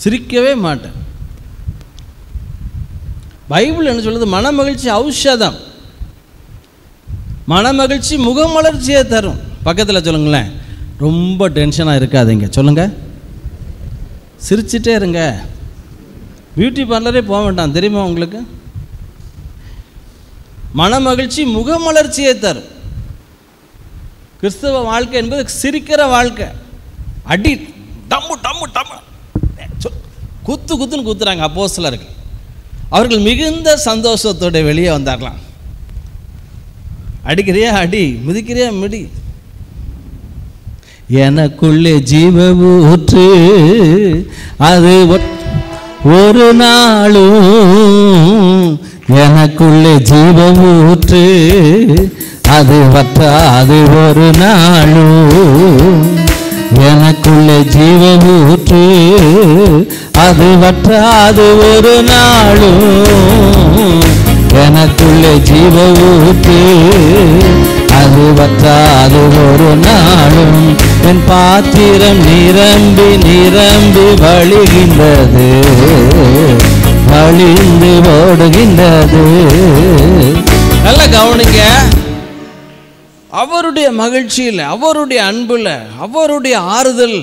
சிரிக்கவே மாட்டேன். பைபிள் என்ன சொல்லுது? மனமகிழ்ச்சி ஔஷதம், மனமகிழ்ச்சி முகமலர்ச்சியை தரும். பக்கத்தில் சொல்லுங்களேன், ரொம்ப டென்ஷனாக இருக்காதீங்க. சொல்லுங்கள், சிரிச்சிட்டே இருங்க. பியூட்டி பார்லரே போக வேண்டாம், தெரியுமா உங்களுக்கு? மனமகிழ்ச்சி முகமலர்ச்சியை தரும். கிறிஸ்தவ வாழ்க்கை என்பது சிரிக்கிற வாழ்க்கை. அடி டம்மு டம்மு டம்மு குத்துன்னு குத்துறாங்க அப்போஸ்தலர்கள். அவர்கள் மிகுந்த சந்தோஷத்தோட வெளியே வந்தார்களாம். அடிக்கிறியா அடி, மிதிக்கிறியா மிடி. எனக்குள்ளே ஜீவ ஊற்று, அது ஒரு நாளும் எனக்குள்ளே ஜீவ ஊற்று, அது வற்றாது ஒரு நாளும். எனக்குள்ளே ஜீவ ஊற்று, அது வற்றாது ஒரு நாளும். எனக்குள்ளே ஜீவ ஊற்று, அது வற்றாது ஒரு நாளும். என் பாத்திரம் நிரம்பி நிரம்பி வழிகின்றது, வழிந்து ஓடுகின்றது. நல்ல கவனிங்க. அவருடைய மகிழ்ச்சியில், அவருடைய அன்புல, அவருடைய ஆறுதல்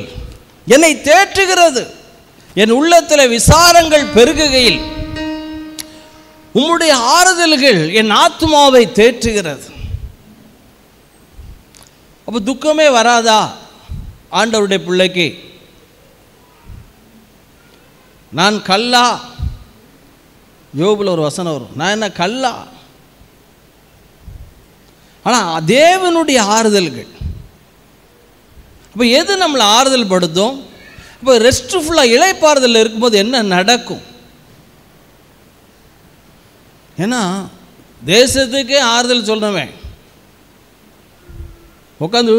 என்னை தேற்றுகிறது. என் உள்ளத்தில் விசாரங்கள் பெருகுகையில் உம்முடைய ஆறுதல்கள் என் ஆத்மாவை தேற்றுகிறது. அப்போ துக்கமே வராதா ஆண்டவருடைய பிள்ளைக்கு? நான் கல்லா? யோபுல ஒரு வசனம் வரும், நான் என்ன கல்லா? ஆனால் தேவனுடைய ஆறுதல்கள். அப்போ எது நம்மளை ஆறுதல் படுத்தும்? இப்போ ரெஸ்ட்ஃபுல்லாக இளைப்பாறுதல் இருக்கும்போது என்ன நடக்கும்? ஏன்னா தேசத்துக்கே ஆறுதல் சொல்கிறவன் உட்காந்து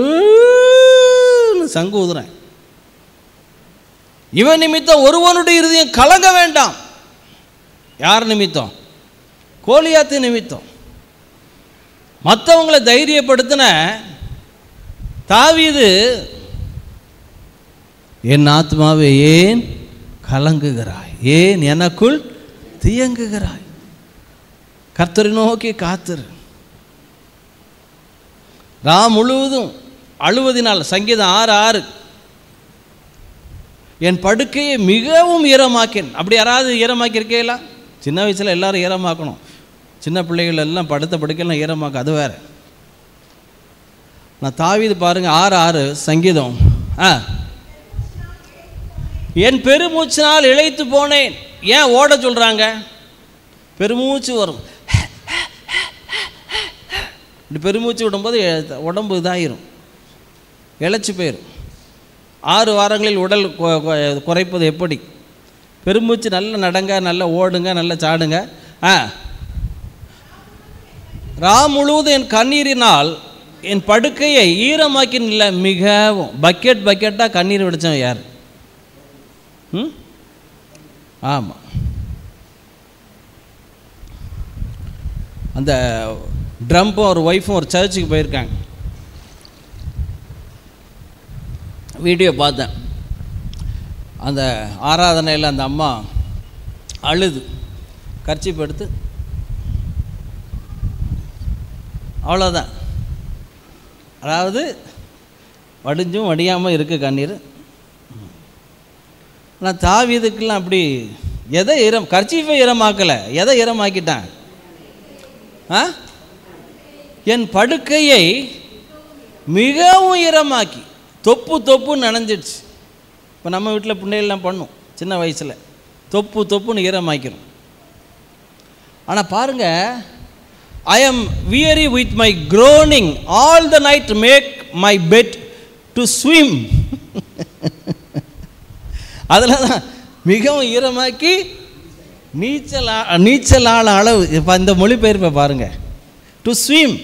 சங்கு ஊதுறேன். இவன் நிமித்தம் ஒருவனுடைய இருதயம் கலங்க வேண்டாம். யார் நிமித்தம்? கோலியாத்து நிமித்தம். மற்றவங்களை தைரியப்படுத்தின தாவீது, என் ஆத்மாவை ஏன் கலங்குகிறாய், ஏன் எனக்குள் தியங்குகிறாய், கர்த்தரை நோக்கி காத்திரு. ராம் முழுவதும் அழுவதினால், சங்கீதம் 6:6, என் படுக்கையை மிகவும் ஈரமாக்கேன். அப்படி யாராவது ஈரமாக்கி இருக்கீங்களா? சின்ன வயசில் எல்லாரும் ஈரமாக்கணும். சின்ன பிள்ளைகள் எல்லாம் படுத்த படுக்கையெல்லாம் ஈரமாக்க, அது வேற. நான் தாவீது பாருங்க 6:6 சங்கீதம், என் பெருமூச்சினால் இழைத்து போனேன். ஏன் ஓட சொல்கிறாங்க? பெருமூச்சு வரும். இப்படி பெருமூச்சு விடும்போது உடம்பு இதாயிரும், இழைச்சி போயிடும். 6 வாரங்களில் உடல் குறைப்பது எப்படி? பெருமூச்சு நல்லா நடங்க, நல்லா ஓடுங்க, நல்லா சாடுங்க. முழுவதும் என் கண்ணீரினால் என் படுக்கையை ஈரமாக்கி இல்லை. மிகவும் பக்கெட்டாக கண்ணீர் விடுச்சவன் யார்? ஆமாம், அந்த ட்ரம்பும் ஒரு ஒய்ஃபும் ஒரு சர்ச்சுக்கு போயிருக்காங்க. வீடியோ பார்த்தேன். அந்த ஆராதனையில் அந்த அம்மா அழுது கர்ச்சீப் எடுத்து, அவ்வளோதான். அதாவது வடிஞ்சும் வடியாமல் இருக்குது கண்ணீர். ஆனால் தாவீதுக்கெல்லாம் அப்படி எதை கர்ச்சீஃபை ஈரமாக்கலை, எதை ஈரமாக்கிட்டான்? என் படுக்கையை மிகவும் ஈரமாக்கி, தொப்புன்னு நனைஞ்சிடுச்சு. இப்போ நம்ம வீட்டில் பிள்ளைகள்லாம் பண்ணும் சின்ன வயசில், தொப்புன்னு ஈரமாக்கிறோம். ஆனால் பாருங்கள், I am weary with my groaning all the night to make my bed to swim. அதில் தான் மிகவும் ஈரமாக்கி நீச்சலான அளவு. இப்போ இந்த மொழிபெயர்ப்பை பாருங்கள், to swim.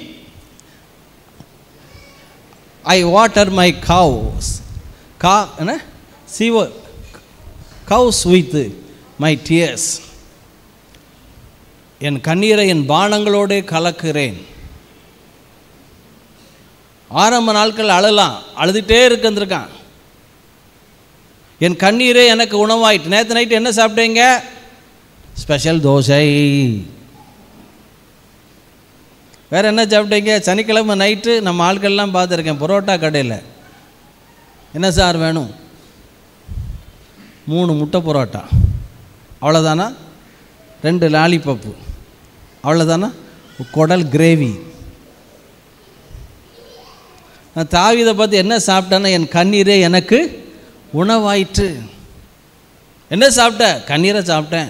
I water my cows, cows with my tears. என் கண்ணீரை என் பானங்களோடு கலக்கிறேன். ஆரம்ப நாட்கள் அழலாம், அழுதுகிட்டே இருந்திருக்கான். என் கண்ணீரே எனக்கு உணவாயிட்டு. நேற்று நைட்டு என்ன சாப்பிட்டீங்க? ஸ்பெஷல் தோசை. வேறு என்ன சாப்பிட்டீங்க? சனிக்கிழமை நைட்டு நம்ம ஆட்கள்லாம் பார்த்துருக்கேன், பரோட்டா கடையில் என்ன சார் வேணும்? 3 முட்டை பரோட்டா, அவ்வளோதானா? 2 லாலிபப்பு, அவ்வளோதானா? குடல் கிரேவி. நான் தாவீதை பார்த்து என்ன சாப்பிட்டேன்னா, என் கண்ணீரே எனக்கு உணவாயிற்று. என்ன சாப்பிட்ட? கண்ணீரை சாப்பிட்டேன்.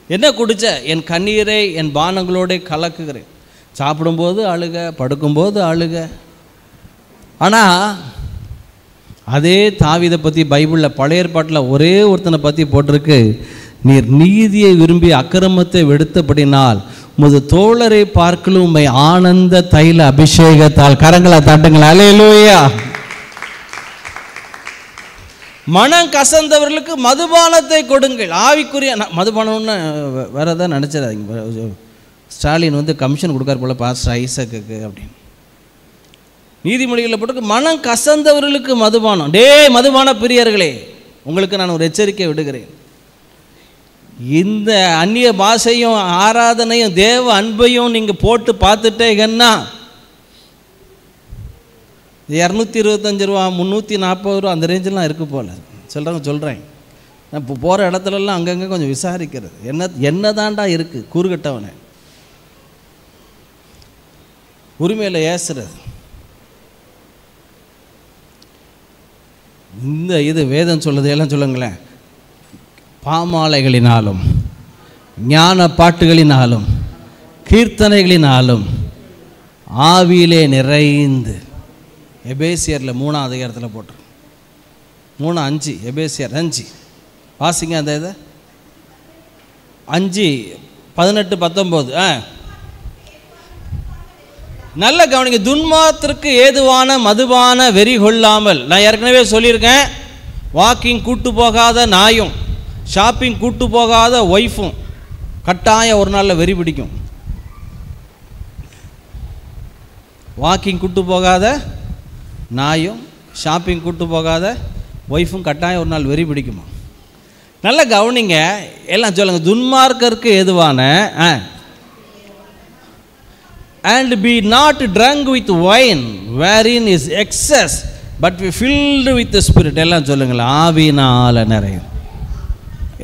என்ன குடித்த? என் கண்ணீரை என் பானங்களோட கலக்குகிறேன். சாப்பிடும்போது அழுக, படுக்கும்போது அழுக. ஆனால் அதே தாவீதை பற்றி பைபிளில் பழைய ஏற்பாட்டில் ஒரே ஒருத்தனை பற்றி போட்டிருக்கு, நீர் நீதியை விரும்பி அக்கிரமத்தை வெடுத்தபடினால் உமது தோழரை பார்க்கலும் உம்மை ஆனந்த தைல அபிஷேகத்தால். கரங்களை தட்டுங்கள். அல்லேலூயா. மனம் கசந்தவர்களுக்கு மதுபானத்தை கொடுங்கள். ஆவிக்குரிய மதுபானம்னு வேற ஏதாவது நினச்சிடாதீங்க. ஸ்டாலின் வந்து கமிஷன் கொடுக்கார் போல பாஸ்டர் ஐசக்கு அப்படின்னு. நீதிமொழிகளில் போட்டு மனம் கசந்தவர்களுக்கு மதுபானம். மதுபான பிரியர்களே, உங்களுக்கு நான் ஒரு எச்சரிக்கை விடுகிறேன். இந்த அந்நிய பாஷையும் ஆராதனையும் தேவ அன்பையும் நீங்கள் போட்டு பார்த்துட்டேங்கன்னா 225 ரூபா 340 ரூபா அந்த ரேஞ்செலாம் இருக்குது போல் சொல்கிறேன். நான் இப்போ போகிற இடத்துலலாம் அங்கங்கே கொஞ்சம் விசாரிக்கிறது, என்ன தாண்டா இருக்குது கூறுகட்டவனை உரிமையில் ஏசுறது. இந்த இது வேதம் சொல்லுது எல்லாம் சொல்லுங்களேன். பாமாலைகளினாலும் ஞான பாட்டுகளினாலும் கீர்த்தனைகளினாலும் ஆவியிலே நிறைந்து. எபேசியரில் 3ஆம் அதிகாரத்தில் போட்டு 3:5 எபேசியர் 5 வாசிங்க. அந்த இதை 5:18-19 நல்ல கவனிங்க. துன்மார்க்கத்திற்கு ஏதுவான மதுபான வெறி கொள்ளாமல். நான் ஏற்கனவே சொல்லியிருக்கேன், வாக்கிங் கூட்டு போகாத நாயும் ஷாப்பிங் கூட்டு போகாத ஒய்ஃபும் கட்டாயம் ஒரு நாளில் வெறி பிடிக்கும். வாக்கிங் கூட்டு போகாத நாயும் ஷாப்பிங் கூட்டு போகாத ஒய்ஃபும் கட்டாயம் ஒரு நாள் வெறி பிடிக்குமா? நல்ல கவனிங்க, எல்லாம் சொல்லுங்கள். துன்மார்க்கருக்கு ஏதுவான and be not drunk with wine wherein is excess but be filled with the spirit. எல்லாம் சொல்லுங்கள். ஆவியினால நிறையும்.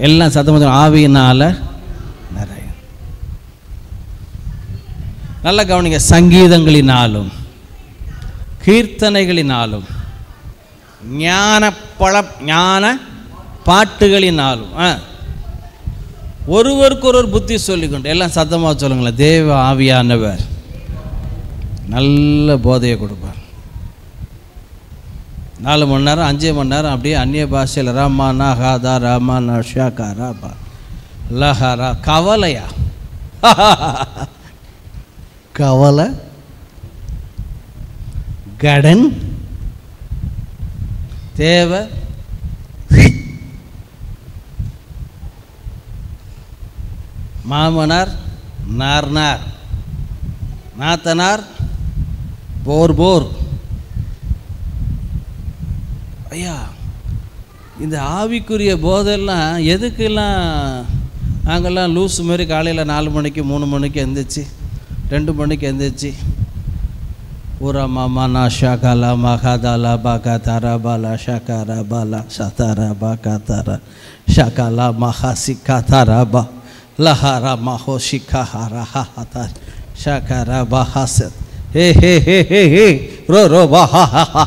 எல்லாம் சத்தமாக ஆவியினால நிறையும். நல்ல கவனிங்க. சங்கீதங்களினாலும் கீர்த்தனைகளினாலும் ஞான பாட்டுகளினாலும் ஒருவருக்கொருவர் புத்தி சொல்லிக்கொண்டு. எல்லாம் சத்தமாக சொல்லுங்களேன். தேவ ஆவியானவர் நல்ல போதையை கொடுப்பார். 4 மணி நேரம் 5 மணி நேரம் அப்படியே அந்நிய பாஷையில் ராமானா ஹாதா ராமானா ஷாக்கா ராபா லஹரா. கவலையா? கவலை கடன் தேவை மாமனார் நார்னார் நாத்தனார் போர். ஐயா, இந்த ஆவிக்குரிய போதெல்லாம் எதுக்கெல்லாம் நாங்கள்லாம் லூஸ் மாரி காலையில் 4 மணிக்கு 3 மணிக்கு எந்திரிச்சு 2 மணிக்கு எந்திரிச்சு ஊரா மாமா நா ஷாகாலா மகாதாலா பாகா தாரா பாலா ஷாகாரா பாலா ஷாதாரா பாகா தாரா ஷாகாலா மஹா சிக்கா தாரா பா லஹாரா மஹோ ஷிக்கா ஹாரா ஹாதா ஷாகாரா பாஹாசத் ஹே ஹே ஹே ஹே ஹே ரோ ரோ பா ஹா ஹா ஹா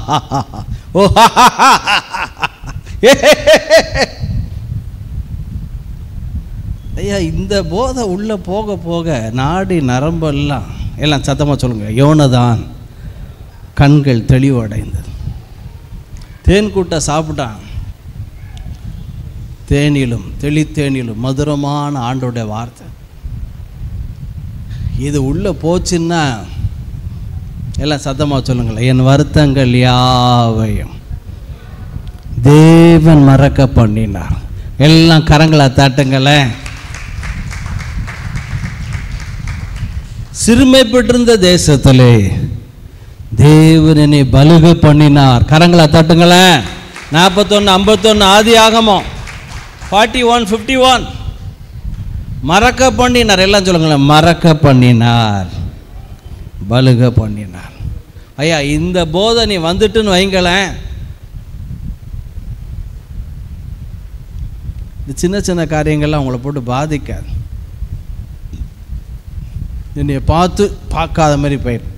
ஓ ஹா ஹா ஹா ஹே ஹே ஹே. ஐயா, இந்த போதை உள்ளே போக போக நாடி நரம்பெல்லாம் எல்லாம் சத்தமாக சொல்லுங்கள். யோனதான் கண்கள் தெளிவடைந்தது. தேன் கூட்ட சாப்பிட்டான். தேனிலும் தெளித்தேனிலும் மதுரமான ஆண்டோடைய வார்த்தை இது உள்ளே போச்சுன்னா எல்லாம் சத்தமாக சொல்லுங்களேன். என் வருத்தங்கள் யாவையும் தேவன் மறக்க பண்ணினார். எல்லாம் கரங்களை தட்டுங்களேன். சிறுமைப்பட்டிருந்த தேசத்திலே தேவன் என்னை பலுக பண்ணினார். கரங்களை தட்டுங்களேன். 41:51 ஆதியாகமம் 41:51 மறக்க பண்ணினார். எல்லாம் சொல்லுங்களேன். மறக்க பண்ணினார், பலுக பண்ணினார். ஐயா, இந்த போதனை வந்துட்டுன்னு வைங்களேன், இந்த சின்ன சின்ன காரியங்கள்லாம் உங்களை போட்டு பாதிக்காது. என்னைய பார்த்து பார்க்காத மாதிரி போயிடும்.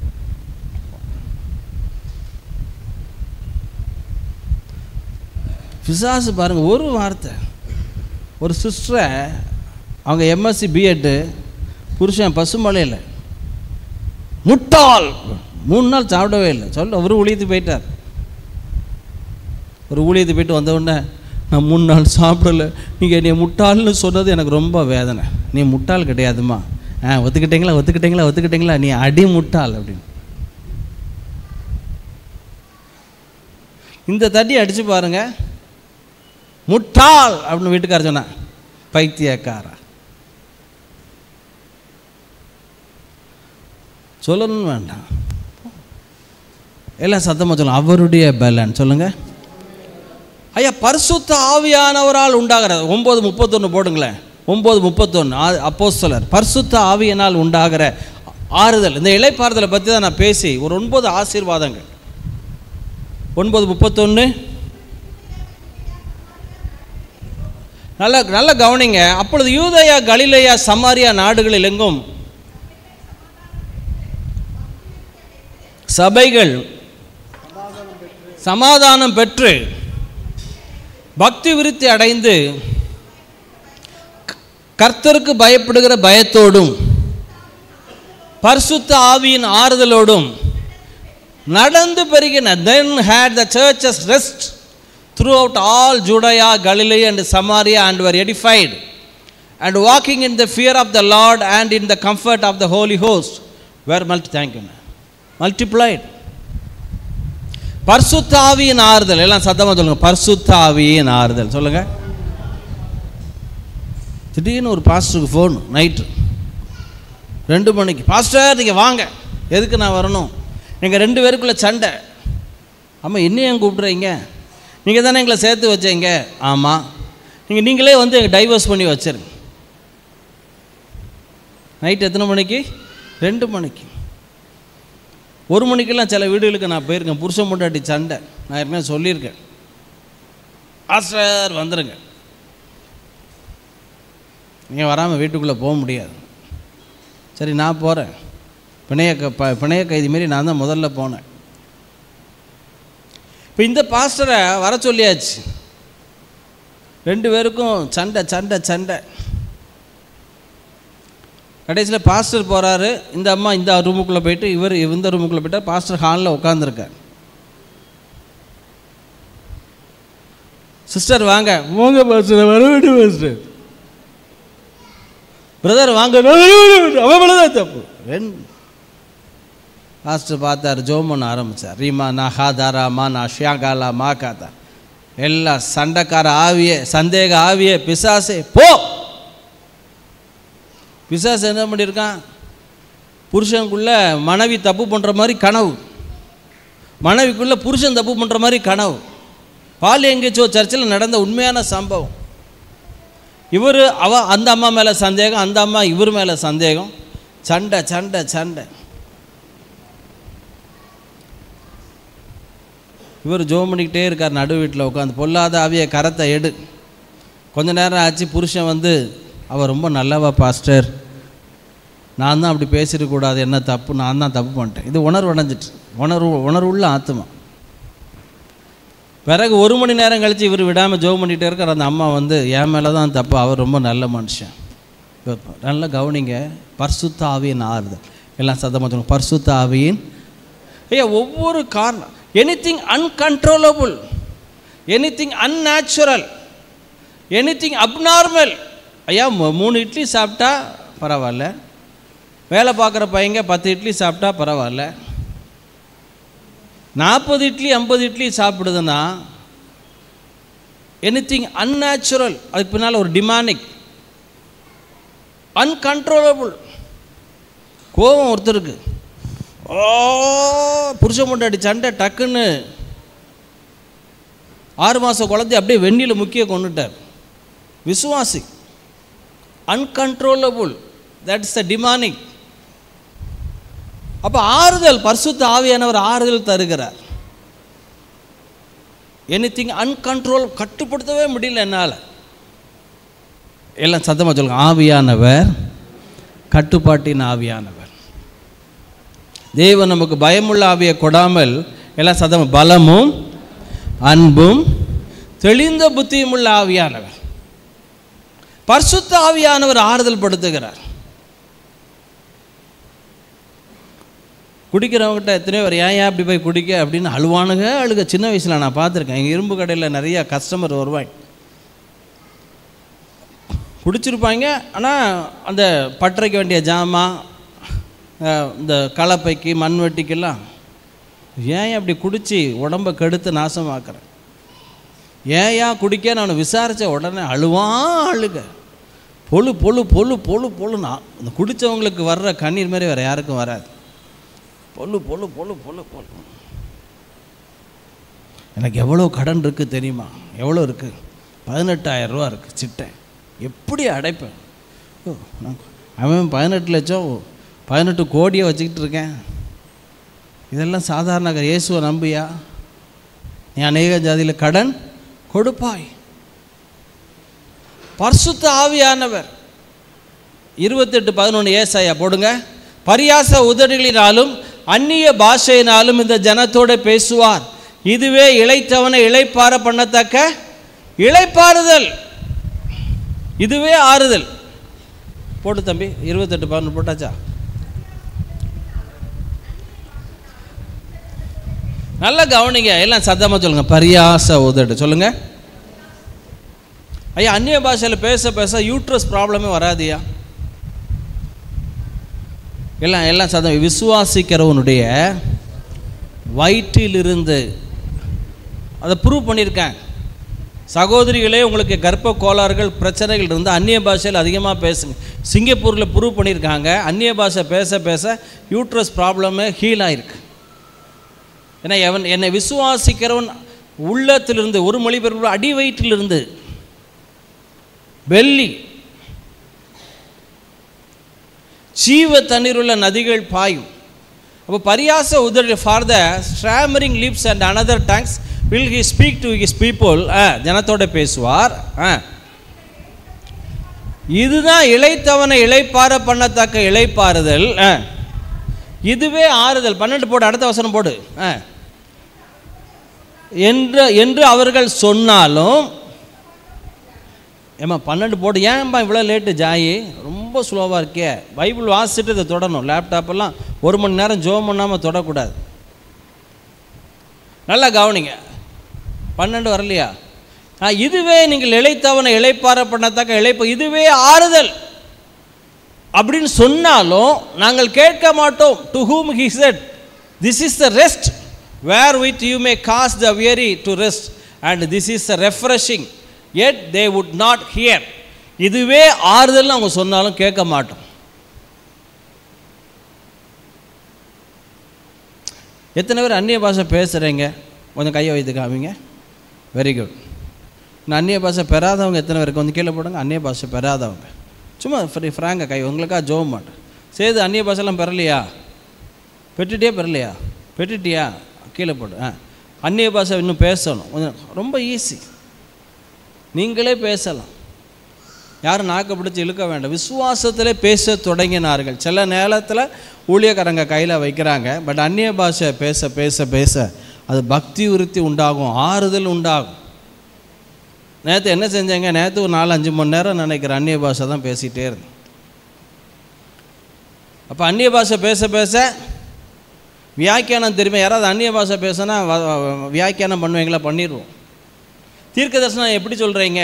பிசாசு பாருங்கள், ஒரு வார்த்தை. ஒரு சிஸ்டரை அவங்க எம்எஸ்சி பிஎட்டு புருஷன் பசுமலையில் முட்டாள் 3 நாள் சாப்பிடவே இல்லை. சொல்ல அவரு ஒழித்து போயிட்டார். ஒரு ஊழியத்தை போய்ட்டு வந்தவுடனே நான் 3 நாள் சாப்பிடலை, நீங்கள் என்னை முட்டாள்னு சொன்னது எனக்கு ரொம்ப வேதனை. நீ முட்டாள் கிடையாதுமா, ஒத்துக்கிட்டீங்களா, நீ அடி முட்டாள் அப்படின்னு. இந்த தட்டி அடித்து பாருங்க, முட்டாள் அப்படின்னு வீட்டுக்கார சொன்னா, பைத்தியக்காரா சொல்லணும்னு வேண்டாம், எல்லாம் சத்தமாக சொல்லணும். அவருடைய பலன் சொல்லுங்க ஐயா. பரிசுத்த ஆவியானவரால் உண்டாகிறது 9:31 போடுங்களேன். 9:31 அப்போஸ்தலர். பரிசுத்த ஆவியினால் உண்டாகிற ஆறுதல். இந்த இளைப்பாறுதலை பற்றி தான் நான் பேசி ஒரு 9 ஆசீர்வாதங்கள். 9:31 நல்ல கவனிங்க. அப்பொழுது யூதேயா, கலிலேயா, சமாரியா நாடுகளில் எங்கும் சபைகள் சமாதானம் பெற்று பக்தி விருத்தி அடைந்து கர்த்தருக்கு பயப்படுகிற பயத்தோடும் பரிசுத்த ஆவியின் ஆறுதலோடும் நடந்து பெருகின. Then had the churches rest throughout all Judea, Galilee and Samaria, and were edified and walking in the fear of the Lord and in the comfort of the Holy Host were multiplied. பரிசுத்த ஆவியின் ஆறுதல். எல்லாம் சத்தமாக சொல்லுங்க, பரிசுத்த ஆவியின் ஆறுதல் சொல்லுங்க. திடீர்னு ஒரு பாஸ்டருக்கு ஃபோன் நைட்டு 2 மணிக்கு, பாஸ்டர் நீங்கள் வாங்க. எதுக்கு நான் வரணும்? எங்கள் 2 பேருக்குள்ளே சண்டை. ஆமாம், என்னையும் கூப்பிட்றீங்க? நீங்கள் தானே எங்களை சேர்த்து வச்சீங்க. ஆமாம், நீங்களே வந்து எங்கள் டைவர்ஸ் பண்ணி வச்சிருங்க. நைட்டு எத்தனை மணிக்கு? 2 மணிக்கு. 1 மணிக்கெல்லாம் சில வீடுகளுக்கு நான் போயிருக்கேன். புருஷன் பொண்டாட்டி சண்டை. நான் ஏற்கனவே சொல்லியிருக்கேன், பாஸ்டர் வந்துடுங்க, நீங்கள் வராமல் வீட்டுக்குள்ளே போக முடியாது. சரி நான் போகிறேன். பிணைய கைதி மாரி நான் தான் முதல்ல போனேன். இப்போ இந்த பாஸ்டரை வர சொல்லியாச்சு. 2 பேருக்கும் சண்டை. கடைசியில் பாஸ்டர் போகிறாரு. இந்த அம்மா இந்த ரூமுக்குள்ளே போயிட்டு, இவர் இந்த ரூமுக்குள்ளே போயிட்டார். பாஸ்டர் ஹாலில் உட்காந்துருக்கார். சிஸ்டர் வாங்க. பாஸ்டர் வர வேண்டும் பாஸ்டர். பிரதர் வாங்க. அவன் தப்பு. பாஸ்டர் பார்த்தார், ஜோம் பண்ண ஆரம்பித்தார். ரீமா நா ஹாதாரா மா நா ஷியாகாலா மா காதா. எல்லாம் சண்டைக்கார ஆவியே, சந்தேக ஆவியே, பிசாசே போ. பிசாசு என்ன பண்ணியிருக்கான்? புருஷனுக்குள்ளே மனைவி தப்பு பண்ணுற மாதிரி கனவு, மனைவிக்குள்ளே புருஷன் தப்பு பண்ணுற மாதிரி கனவு. பால் எங்கேச்சோ சர்ச்சில் நடந்த உண்மையான சம்பவம். இவர் அந்த அம்மா மேலே சந்தேகம், அந்த அம்மா இவர் மேலே சந்தேகம். சண்டை. இவர் ஜோம் பண்ணிக்கிட்டே இருக்கார் நடு வீட்டில் உட்காந்து. பொல்லாத ஆவியை கரத்தை எடு. கொஞ்ச நேரம் ஆச்சு. புருஷன் வந்து, அவள் ரொம்ப நல்லவா பாஸ்டர், நான் தான் அப்படி பேசிடக்கூடாது, என்ன தப்பு, நான் தான் தப்பு பண்ணிட்டேன். இது உணர்வு அடைஞ்சிட்டு, உணர்வுள்ள ஆத்மா. பிறகு 1 மணி நேரம் கழித்து இவர் விடாமல் ஜோம் பண்ணிகிட்டே இருக்கார். அந்த அம்மா வந்து, என் மேலே தான் தப்பு, அவர் ரொம்ப நல்ல மனுஷன். நல்லா கவனிங்க, பரிசுத்த ஆவியின் ஆறுதல். எல்லாம் சத்தமாக சொல்லுங்க, பரிசுத்த ஆவியின். ஒவ்வொரு காரணம். Anything uncontrollable, anything unnatural, anything abnormal. ஐயா 3 இட்லி சாப்பிட்டா பரவாயில்ல, வேலை பார்க்குற பையங்க 10 இட்லி சாப்பிட்டா பரவாயில்ல, 40 இட்லி 50 இட்லி சாப்பிடுதுன்னா எனிதிங் அன்நேச்சுரல். அதுக்கு பின்னால் ஒரு டிமானிக், அன்கண்ட்ரோலபிள். கோபம் ஒருத்தருக்கு, புருஷன் பொண்டாட்டி சண்டை, டக்குன்னு 6 மாத குழந்தை அப்படியே வெந்நில முக்கிய கொண்டுட்டார். விசுவாசி. Uncontrollable, that's the demonic. அப்போ ஆறுதல், பரிசுத்த ஆவியானவர் ஆறுதல் தருகிறார். எனிதிங் அன்கண்ட்ரோல், கட்டுப்படுத்தவே முடியல என்னால். எல்லாம் சத்தமாக சொல்லுங்க, ஆவியானவர் கட்டுப்பாட்டின் ஆவியானவர். தேவன் நமக்கு பயமுள்ள ஆவியை கொடாமல், எல்லாம் சத்தமாக, பலமும் அன்பும் தெளிந்த புத்தியும் உள்ள ஆவியானவர். பரிசுத்த ஆவியானவர் ஆறுதல் படுத்துகிறார். குடிக்கிறவங்ககிட்ட எத்தனையோ பேர் ஏன் அப்படி போய் குடிக்க அப்படின்னு அழுக சின்ன வயசில் நான் பார்த்துருக்கேன். எங்கள் இரும்பு கடையில் நிறையா கஸ்டமர் வருவாங்க, குடிச்சிருப்பாங்க. ஆனால் அந்த பட்டறைக்கு வேண்டிய ஜாமான், இந்த கலப்பைக்கு மண்வெட்டிக்கெல்லாம் ஏன் அப்படி குடித்து உடம்பை கெடுத்து நாசமாக்குறேன், ஏன் குடிக்க நான் விசாரித்த உடனே அழுக பொழு பொழு பொழு பொழு பொழுனா இந்த குடித்தவங்களுக்கு வர்ற கண்ணீர் மாதிரி வேறு யாருக்கும் வராது. பொழு பொழு பொழு பொழு பொழு. எனக்கு எவ்வளோ கடன் இருக்குது தெரியுமா? எவ்வளோ இருக்குது? 18,000 ரூபா இருக்குது சிட்டை. எப்படி அடைப்பேன்? அவன் 18 லட்சம் 18 கோடியை வச்சுக்கிட்டு இருக்கேன். இதெல்லாம் சாதாரண இயேசுவை நம்பியா? நீ அநேக ஜாதியில் கடன் கொடுப்பாய். பரிசுத்த ஆவியானவர் 28:11 ஏசாயா போடுங்க. பரியாச உதடுகளினாலும் அந்நிய பாஷையினாலும் இந்த ஜனத்தோட பேசுவார். இதுவே இளைத்தவனை இளைப்பார பண்ணத்தக்க இளைப்பாறுதல், இதுவே ஆறுதல். போட்டு தம்பி 28:11 போட்டாச்சா? நல்லா கவனிங்க, எல்லாம் சத்தமாக சொல்லுங்க. பரியாச உதடு சொல்லுங்க. ஐயா, அந்நிய பாஷையில் பேச பேச யூட்ரஸ் ப்ராப்ளமே வராதியா? எல்லாம் சத்தம். விசுவாசிக்கிறவனுடைய வயிற்றிலிருந்து அதை ப்ரூவ் பண்ணியிருக்கேன். சகோதரிகளே, உங்களுக்கு கர்ப்ப கோளாறுகள் பிரச்சனைகள் இருந்து அந்நிய பாஷையில் அதிகமாக பேசுங்க. சிங்கப்பூரில் ப்ரூவ் பண்ணியிருக்காங்க. அந்நிய பாஷை பேச பேச யூட்ரஸ் ப்ராப்ளமே ஹீல் ஆகிருக்கு. ஏன்னா என்னை விசுவாசிக்கிறவன் உள்ளத்திலிருந்து, ஒரு மொழிபெயர்ப்பு அடி வயிற்றிலிருந்து வெள்ளி ஜீவ தண்ணீர் உள்ள நதிகள் பாயும். அப்போ பரியாச உதடு for the stammering lips and another tongues will he speak to his people. ஜனத்தோட பேசுவார். இதுதான் இளைத்தவனை இளைப்பார பண்ணத்தக்க இளைப்பாறுதல், இதுவே ஆறுதல். 12 போடு, அடுத்த வசனம் போடு. என்று அவர்கள் சொன்னாலும், ஏம்மா 12 போடு, ஏன்பா இவ்வளோ லேட்டு ஜாயி, ரொம்ப ஸ்லோவாக இருக்கே. பைபிள் வாசிச்சுட்டு இதை தொடணும். லேப்டாப்பெல்லாம் 1 மணி நேரம் ஜோம் பண்ணாமல் தொடக்கூடாது. நல்லா கவனிங்க. 12 வரலையா? இதுவே நீங்கள் இளைத்தவனை இளைப்பார பண்ணத்தக்க இதுவே ஆறுதல் அப்படின்னு சொன்னாலும் நாங்கள் கேட்க மாட்டோம். To whom he said, this is the rest wherewith you may cause the weary to rest, and this is the refreshing, yet they would not hear. இதுவே ஆறுதல் அவங்க சொன்னாலும் கேட்க மாட்டோம். எத்தனை பேர் அந்நிய பாஷை பேசுகிறீங்க? கொஞ்சம் கையை வைத்து காமிங்க. Very good. நான் அந்நிய பாஷை பெறாதவங்க எத்தனை பேருக்கு வந்து கீழே போடுங்க. அந்நிய பாஷை பெறாதவங்க சும்மா ஃப்ராங்க கை, உங்களுக்காக ஜோம் மாட்டேன். சேது அந்நிய பாஷெல்லாம் பெறலையா? பெறலையா? பெற்றுட்டியா? கீழே போடு. அந்நிய பாஷை இன்னும் பேசணும். கொஞ்சம் ரொம்ப ஈஸி, நீங்களே பேசலாம். யாரும் நாக்க பிடிச்சி இழுக்க வேண்டாம். விசுவாசத்தில் பேச தொடங்கினார்கள். சில நேரத்தில் ஊழியக்காரங்க கையில் வைக்கிறாங்க. பட் அந்நிய பாஷை பேச பேச பேச அது பக்தி விருத்தி உண்டாகும், ஆறுதல் உண்டாகும். நேற்று என்ன செஞ்சேங்க? நேற்று ஒரு 4-5 மணி நேரம் நினைக்கிறேன் அந்நிய பாஷை தான் பேசிகிட்டே இருந்தேன். அப்போ அந்நிய பாஷை பேச பேச வியாக்கியானம் தெரியுமா? யாராவது அந்நிய பாஷை பேசினா வியாக்கியானம் பண்ணுவீங்களா? பண்ணிடுவோம். தீர்க்க தரிசனம் எப்படி சொல்கிறீங்க?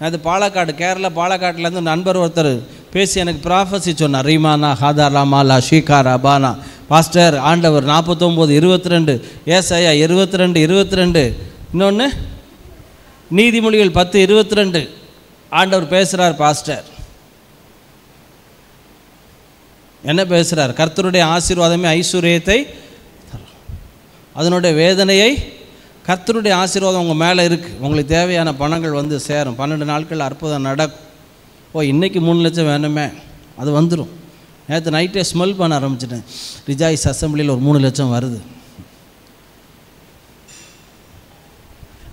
அது பாலக்காடு, கேரளா பாலக்காட்டிலேருந்து நண்பர் ஒருத்தர் பேசி எனக்கு ப்ராஃபஸி சொன்னார். ரீமானா ஹாதாரா மாலா ஷீகாரா பானா பாஸ்டர், ஆண்டவர் 49:22, ஏசாயா 22:22, இன்னொன்று நீதிமொழிகள் 10:22 ஆண்டவர் பேசுகிறார். பாஸ்டர் என்ன பேசுகிறார்? கர்த்தருடைய ஆசீர்வாதமே ஐஸ்வர்யத்தை, அதனுடைய வேதனையை. கர்த்தருடைய ஆசீர்வாதம் உங்கள் மேலே இருக்குது. உங்களுக்கு தேவையான பணங்கள் வந்து சேரும். 12 நாட்கள் அற்புதம் நடக்கும். இன்றைக்கி 3 லட்சம் வேணுமே, அது வந்துடும். நேற்று நைட்டே ஸ்மெல் பண்ண ஆரம்பிச்சிட்டேன். ரிஜாய்ஸ் அசம்பிளியில் ஒரு 3 லட்சம் வருது.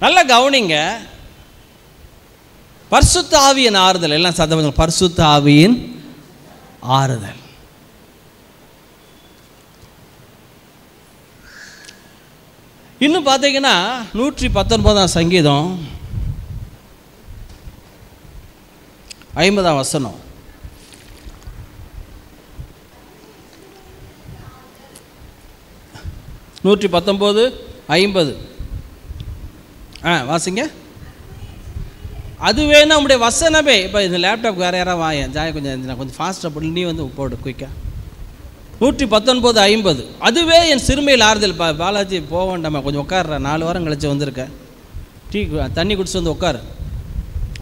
நல்லா கவனிங்க. பரிசுத்த ஆவியின் ஆறுதல். எல்லாம் சத்தம். பரிசுத்த ஆவியின் ஆறுதல். இன்னும் பார்த்தீங்கன்னா 119 சங்கீதம் 50 வசனம். 119:50. வாசிங்க. அதுவே நம்முடைய வசனமே. இப்போ இந்த லேப்டாப் வேறு யாராவது வாயேன் ஜாய கொஞ்சம் ஃபாஸ்ட்டாக போட்டு நீ வந்து போடு குயிக்காக. 119:50. அதுவே என் சிறுமையில் ஆறுதல். பாலாஜி போக வேண்டாமா, கொஞ்சம் உட்கார்ற, 4 வாரம் கழிச்சு வந்திருக்கேன், டீ தண்ணி குடிச்சு வந்து உட்காரு,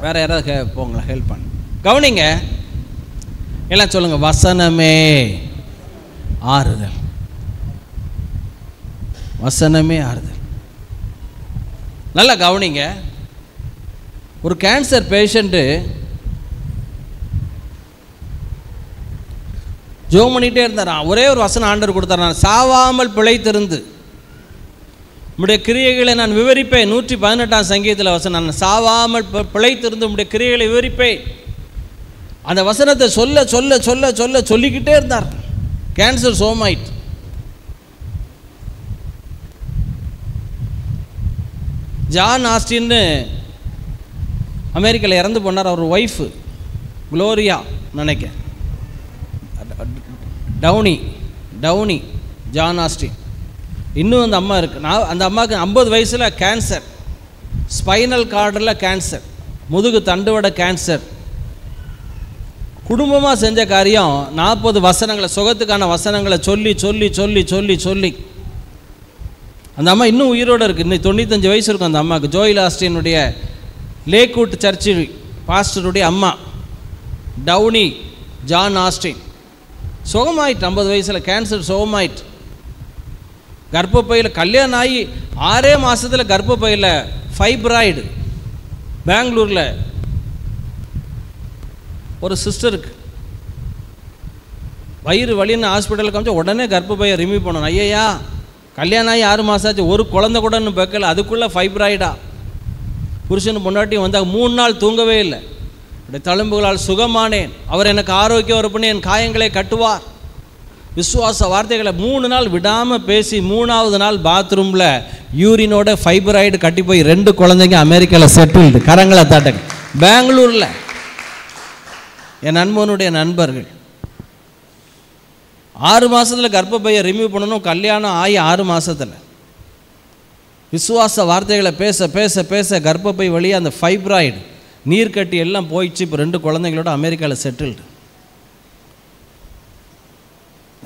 வேறு யாராவது போங்களா ஹெல்ப் பண்ண. கவனிங்க எல்லாம் சொல்லுங்கள், வசனமே ஆறுதல், வசனமே ஆறுதல். நல்லா கவனிங்க. ஒரு கேன்சர் பேஷண்ட்டு ஜோம் பண்ணிகிட்டே இருந்தாரான். ஒரே ஒரு வசனம் ஆண்டவர் கொடுத்தார், நான் சாவாமல் பிழைத்திருந்து உம்முடைய கிரியைகளை நான் விவரிப்பேன். 118ஆம் சங்கீதத்தில் வசனம், நான் சாவாமல் பிழைத்திருந்து உம்முடைய கிரியைகளை விவரிப்பேன். அந்த வசனத்தை சொல்ல சொல்ல சொல்ல சொல்ல சொல்லிக்கிட்டே இருந்தார். கேன்சர் சோமாயிட்டு. ஜான் ஆஸ்டின்னு அமெரிக்காவில் இறந்து போனார். அவர் ஒய்ஃபு குளோரியா நினைக்க டவுனி ஜான் ஆஸ்டின். இன்னும் அந்த அம்மா இருக்குது. அந்த அம்மாவுக்கு 50 வயசில் கேன்சர், ஸ்பைனல் கார்டில் கேன்சர், முதுகு தண்டுவட கேன்சர். குடும்பமாக செஞ்ச காரியம் 40 வசனங்களை, சுகத்துக்கான வசனங்களை சொல்லி சொல்லி சொல்லி சொல்லி சொல்லி அந்த அம்மா இன்னும் உயிரோடு இருக்குது. இன்னும் 95 வயசு இருக்கும் அந்த அம்மாவுக்கு. ஜோயில் ஆஸ்டினுடைய லேக்வுட் சர்ச்சு பாஸ்டருடைய அம்மா டவுனி ஜான் ஆஸ்டின் சுகமாயிட்டு. 50 வயசில் கேன்சர் சுகமாயிட்டு. கர்ப்பப்பையில் கல்யாணம் ஆகி 6 மாதத்தில் கர்ப்பப்பையில் ஃபைப்ராய்டு. பெங்களூரில் ஒரு சிஸ்டருக்கு வயிறு வலின்னு ஹாஸ்பிட்டலுக்கு காமிச்சா உடனே கர்ப்பப்பையை ரிமூவ் பண்ணணும். ஐயா கல்யாணம் ஆகி 6 மாதம் ஆச்சு, ஒரு குழந்தை கூட இன்னும் வைக்கல, அதுக்குள்ளே ஃபைப்ராய்டா. புருஷன் பொண்டாட்டியும் வந்தால் 3 நாள் தூங்கவே இல்லை. அப்படி தழும்புகளால் சுகமானேன், அவர் எனக்கு ஆரோக்கியம் வரப்பண்ணி என் காயங்களை கட்டுவார். விசுவாச வார்த்தைகளை 3 நாள் விடாமல் பேசி 3ஆவது நாள் பாத்ரூமில் யூரினோட ஃபைப்ராய்டு கட்டி போய் 2 குழந்தைங்க அமெரிக்காவில் செட்டில்டு. கரங்களை தாட்டுங்க. பெங்களூரில் என் நண்பனுடைய நண்பர்கள் 6 மாதத்தில் கர்ப்பப்பையை ரிமூவ் பண்ணணும். கல்யாணம் ஆகி 6 மாதத்தில் விசுவாச வார்த்தைகளை பேச பேச பேச கர்ப்பப்பை வழியாக அந்த ஃபைப்ராய்டு நீர்க்கட்டி எல்லாம் போயிடுச்சு. இப்போ 2 குழந்தைங்களோட அமெரிக்காவில் செட்டில்டு.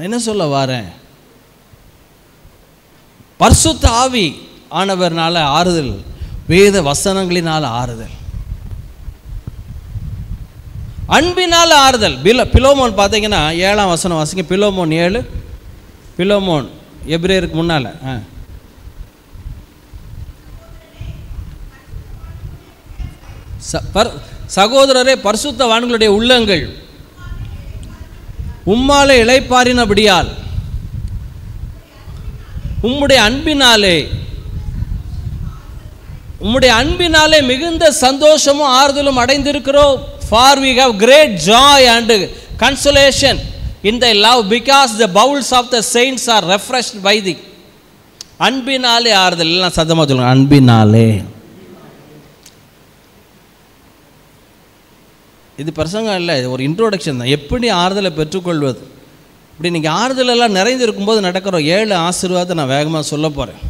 என்ன சொல்ல வாரேன், பரிசுத்த ஆவி ஆனவர்னால ஆறுதல், வேத வசனங்களினால் ஆறுதல், அன்பினால் ஆறுதல். பிலோமோன் பார்த்தீங்கன்னா 7ஆம் வசனம் வாசிங்க. பிலோமோன் 7. பிலோமோன் எபிரேயருக்கு முன்னால். சகோதரரே, பரிசுத்தவான்களுடைய உள்ளங்கள் உம்மாலே இளைப்பாறினபடியால் உம்முடைய அன்பினாலே மிகுந்த சந்தோஷமும் ஆறுதலும் அடைந்திருக்கிறோம். For we have great joy and consolation in thy love, because the bowels of the saints are refreshed by thee. அன்பினாலே ஆறுதல். எல்லாம் சத்தமாக சொல்லுங்க, அன்பினாலே. இது பிரசங்கம் இல்லை, இது ஒரு இன்ட்ரோடக்ஷன் தான். எப்படி ஆறுதலை பெற்றுக்கொள்வது, இப்படி நீங்கள் ஆறுதல் எல்லாம் நிறைந்து இருக்கும்போது நடக்கிற 7 ஆசீர்வாதத்தை நான் வேகமாக சொல்ல போகிறேன்.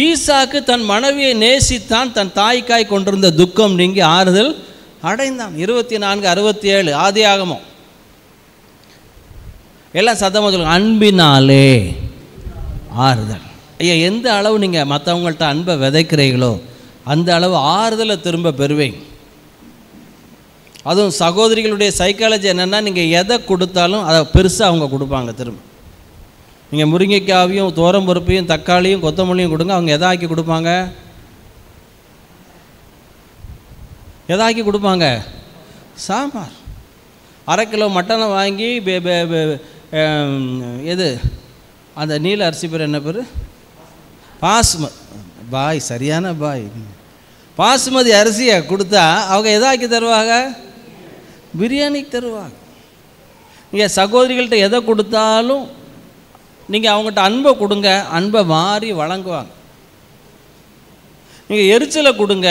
ஈசாக்கு தன் மனைவியை நேசித்தான், தன் தாய்க்காய் கொண்டிருந்த துக்கம் நீங்கி ஆறுதல் அடைந்தான். 24:67 ஆதியாகமம். எல்லாம் சத்தமாக சொல்லுங்க, அன்பினாலே ஆறுதல். ஐயா, எந்த அளவு நீங்கள் மற்றவங்கள்ட்ட அன்பை விதைக்கிறீங்களோ அந்த அளவு ஆறுதலை திரும்ப பெறுவீங்க. அதுவும் சகோதரிகளுடைய சைக்காலஜி என்னென்னா, நீங்கள் எதை கொடுத்தாலும் அதை பெருசாக அவங்க கொடுப்பாங்க திரும்ப. நீங்கள் முருங்கைக்காவையும் தோரம்பருப்பையும் தக்காளியும் கொத்தமல்லியும் கொடுங்க, அவங்க எதை ஆக்கி கொடுப்பாங்க? எதை ஆக்கி கொடுப்பாங்க? சாம்பார். 1/2 கிலோ மட்டனை வாங்கி எது அந்த நீல அரிசி பேர் என்ன பேர்? பாய், சரியான பாய். பாசுமதி அரிசியை கொடுத்தா அவங்க எதாக்கி தருவாங்க? பிரியாணிக்கு தருவாங்க. நீங்கள் சகோதரிகள்கிட்ட எதை கொடுத்தாலும் நீங்கள் அவங்ககிட்ட அன்பை கொடுங்க, அன்பை மாறி வழங்குவாங்க. நீங்கள் எரிச்சலை கொடுங்க,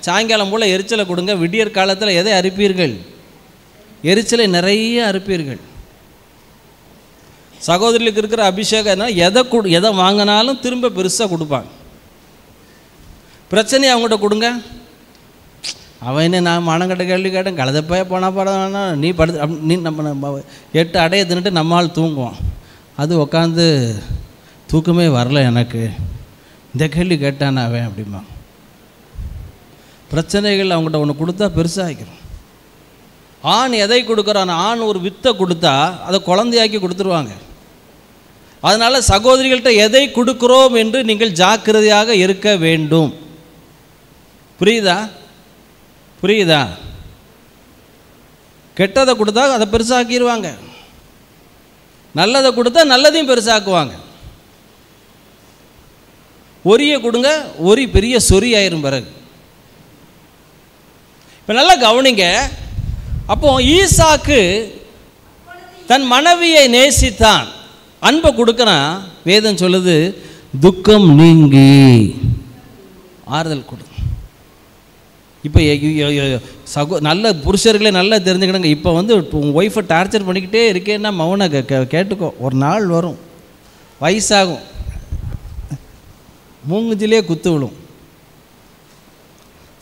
சாயங்காலம் போல் எரிச்சலை கொடுங்க, விடியற் காலத்தில் எதை அரிப்பீர்கள்? எரிச்சலை நிறைய அறுப்பீர்கள். சகோதரிகளுக்கு இருக்கிற அபிஷேகம் எதை வாங்கினாலும் திரும்ப பெருசாக கொடுப்பாங்க. பிரச்சனையை அவங்ககிட்ட கொடுங்க, அவன் என்ன நான் மனங்கட்ட கேள்வி கேட்டேன், கலதப்பைய போனால் படம் நீ நீ நம்ம 8 அடையை தின்னுட்டு நம்மால் தூங்குவோம். அது உட்காந்து தூக்கமே வரல எனக்கு, இந்த கேள்வி கேட்டான் அவன் அப்படிமா. பிரச்சனைகள் அவங்ககிட்ட ஒன்று கொடுத்தா பெருசாகிக்கிறோம். ஆண் எதை கொடுக்குறான்? ஆண் ஒரு வித்தை கொடுத்தா அதை குழந்தையாக்கி கொடுத்துருவாங்க. அதனால் சகோதரிகள்கிட்ட எதை கொடுக்குறோம் என்று நீங்கள் ஜாக்கிரதையாக இருக்க வேண்டும். புரியுதா? புரியுதா? கெட்டதை கொடுத்தா அதை பெருசாக்கிடுவாங்க, நல்லதை கொடுத்தா நல்லதையும் பெருசாக்குவாங்க. ஒரியை கொடுங்க, ஒரி பெரிய சொறி ஆயிரும் பிறகு. இப்போ நல்லா கவனிங்க. அப்போ ஈசாக்கு தன் மனைவியை நேசித்தான், அன்பை கொடுக்குறான். வேதம் சொல்லுது துக்கம் நீங்கி ஆறுதல் கொடு. இப்போ நல்ல புருஷர்களே நல்லா தெரிஞ்சுக்கிடுங்க. இப்போ உங்கள் ஒய்ஃபை டார்ச்சர் பண்ணிக்கிட்டே இருக்கேன்னா மௌன கேட்டுக்கோ. ஒரு நாள் வரும், வயசாகும், மூங்குஞ்சிலே குத்து விழும்.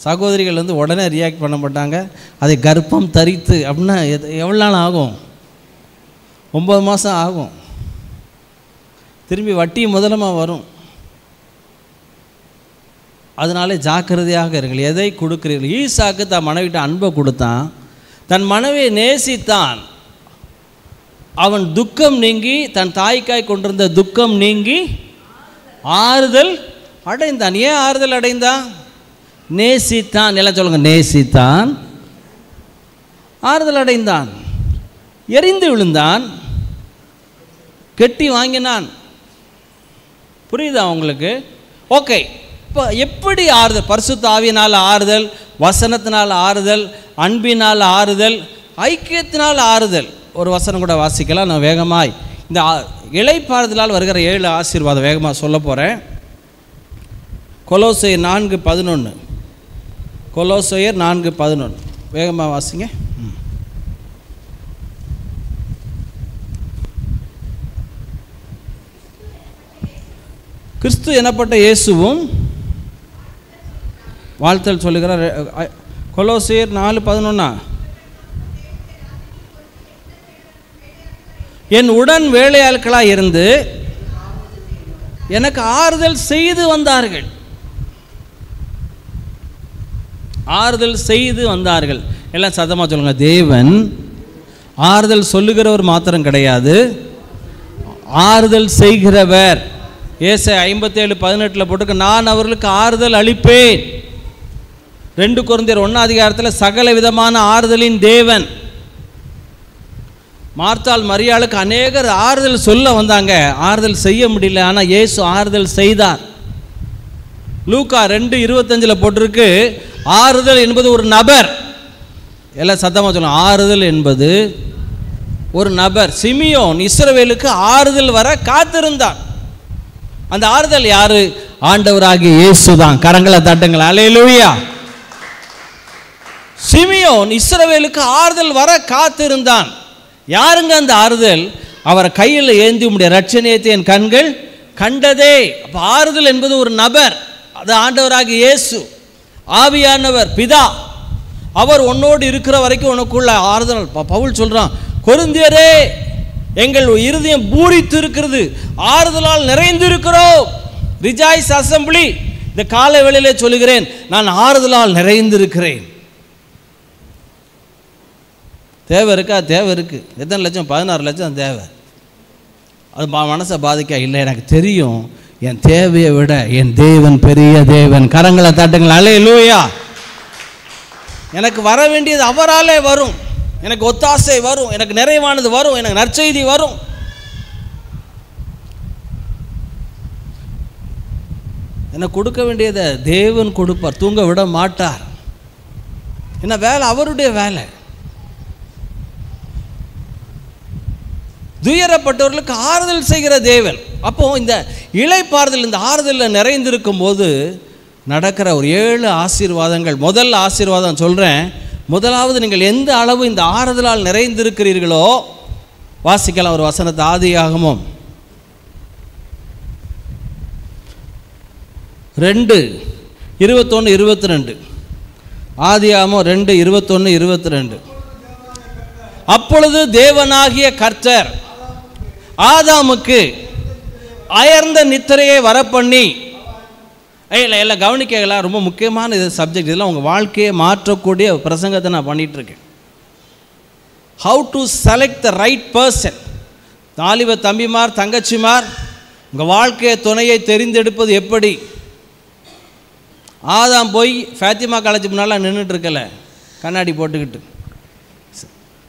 சகோதரிகள் உடனே ரியாக்ட் பண்ண மாட்டாங்க. அதை கர்ப்பம் தரித்து அப்படின்னா எவ்வளோ நாள் ஆகும்? 9 மாதம் ஆகும். திரும்பி வட்டி முதலமாக வரும். அதனால ஜாக்கிரதையாக இருங்கள், எதை கொடுக்கிறீர்கள். ஈசாக்கு தன் மனைவிட்ட அன்பை கொடுத்தான், தன் மனைவியை நேசித்தான். அவன் துக்கம் நீங்கி, தன் தாய்க்காய் கொண்டிருந்த துக்கம் நீங்கி ஆறுதல் அடைந்தான். ஏன் ஆறுதல் அடைந்தான்? நேசித்தான். எல்லாம் சொல்லுங்க, நேசித்தான், ஆறுதல் அடைந்தான். எரிந்து விழுந்தான், கெட்டி வாங்கினான். புரியுதா உங்களுக்கு? ஓகே. இப்போ எப்படி ஆறுதல்? பரிசுத்த ஆவியினால் ஆறுதல், வசனத்தினால் ஆறுதல், அன்பினால் ஆறுதல், ஐக்கியத்தினால் ஆறுதல். ஒரு வசனம் கூட வாசிக்கலாம். நான் வேகமாய் இந்த இளைப்பாறுதலால் வருகிற 7 ஆசீர்வாதம் வேகமாக சொல்ல போகிறேன். கொலோசையர் 4:11. கொலோசையர் 4:11 வேகமாக வாசிங்க. கிறிஸ்து எனப்பட்ட இயேசுவும் வாழ்த்தல் சொல்லுகிறார். கொலோசையர் 4:11 என் உடன் வேலையாட்களாக இருந்து எனக்கு ஆறுதல் செய்து வந்தார்கள். ஆறுதல் செய்து வந்தார்கள். எல்லாம் சத்தமாக சொல்லுங்க. தேவன் ஆறுதல் சொல்லுகிறவர் மாத்திரம் கிடையாது, ஆறுதல் செய்கிறவர். ஏசாயா 57:18 போட்டுக்க, நான் அவர்களுக்கு ஆறுதல் அளிப்பேன். 2 கொரிந்தியர் 1 சகல விதமான ஆறுதலின் தேவன். மார்த்தாள் மரியாளுக்கு அநேகர் ஆறுதல் சொல்ல வந்தாங்க, ஆறுதல் செய்ய முடியல, ஆனால் இயேசு ஆறுதல் செய்தார். லூக்கா 2:25 போட்டிருக்கு, ஆறுதல் என்பது ஒரு நபர். எல்லாம் சத்தமாக சொல்லணும், ஆறுதல் என்பது ஒரு நபர். சிமியோன் இஸ்ரவேலுக்கு ஆறுதல் வர காத்திருந்தான். அந்த ஆறுதல் யாரு? ஆண்டவராகிய இயேசு தான். கரங்களை தட்டுங்கள். அல்லேலூயா. சிமியோன் இஸ்ரவேலுக்கு ஆறுதல் வர காத்திருந்தான். யாருங்க அந்த ஆறுதல்? அவரை கையில் ஏந்தி உம்முடைய இரட்சணியத்தை என் கண்கள் கண்டதே. அப்போ ஆறுதல் என்பது ஒரு நபர், அது ஆண்டவராகிய இயேசு. ஆவியானவர் பிதா, அவர் உன்னோடு இருக்கிற வரைக்கும் உனக்குள்ள ஆறுதல். பவுல் சொல்றான், கொரிந்தியரே எங்கள் இருதயம் பூரித்து இருக்கிறது, ஆறுதலால் நிறைந்து இருக்கிறோம். ரிஜாய்ஸ் அசம்பிளி, இந்த காலை வேளையிலே சொல்லுகிறேன், நான் ஆறுதலால் நிறைந்திருக்கிறேன். தேவை இருக்கா? தேவை இருக்கு. எத்தனை லட்சம்? 16 லட்சம் தேவை. அது மனசை பாதிக்கா? இல்லை, எனக்கு தெரியும் என் தேவையை விட என் தேவன் பெரிய தேவன். கரங்களை தட்டுங்கள். அல்லேலூயா. எனக்கு வர வேண்டியது அவராலே வரும், எனக்கு ஒத்தாசை வரும், எனக்கு நிறைவானது வரும், எனக்கு நற்செய்தி வரும். எனக்கு கொடுக்க வேண்டியதை தேவன் கொடுப்பார், தூங்க விட மாட்டார். என்ன வேலை? அவருடைய வேலை. துயரப்பட்டவர்களுக்கு ஆறுதல் செய்கிற தேவன். அப்போ இந்த இளைப்பாறுதல், இந்த ஆறுதலில் நிறைந்திருக்கும் போது நடக்கிற ஒரு 7 ஆசீர்வாதங்கள். முதல் ஆசீர்வாதம் சொல்கிறேன், முதலாவது நீங்கள் எந்த அளவு இந்த ஆறுதலால் நிறைந்திருக்கிறீர்களோ, வாசிக்கலாம் ஒரு வசனத்தை, ஆதியாகமம் 2:21-22. ஆதியாகமம் 2:21-22. அப்பொழுது தேவனாகிய கர்த்தர் ஆதாமுக்கு அயர்ந்த நித்திரையை வரப்பண்ணி, எல்லாம் கவனிக்கலாம், ரொம்ப முக்கியமான இது சப்ஜெக்ட். இதெல்லாம் உங்கள் வாழ்க்கையை மாற்றக்கூடிய பிரசங்கத்தை நான் பண்ணிகிட்ருக்கேன். How to select the right person. தாலிப தம்பிமார் தங்கச்சிமார், உங்கள் வாழ்க்கையை துணையை தெரிந்தெடுப்பது எப்படி? ஆதாம் போய் ஃபேத்திமா காலேஜ் முன்னால் நின்றுட்டுருக்கல, கண்ணாடி போட்டுக்கிட்டு.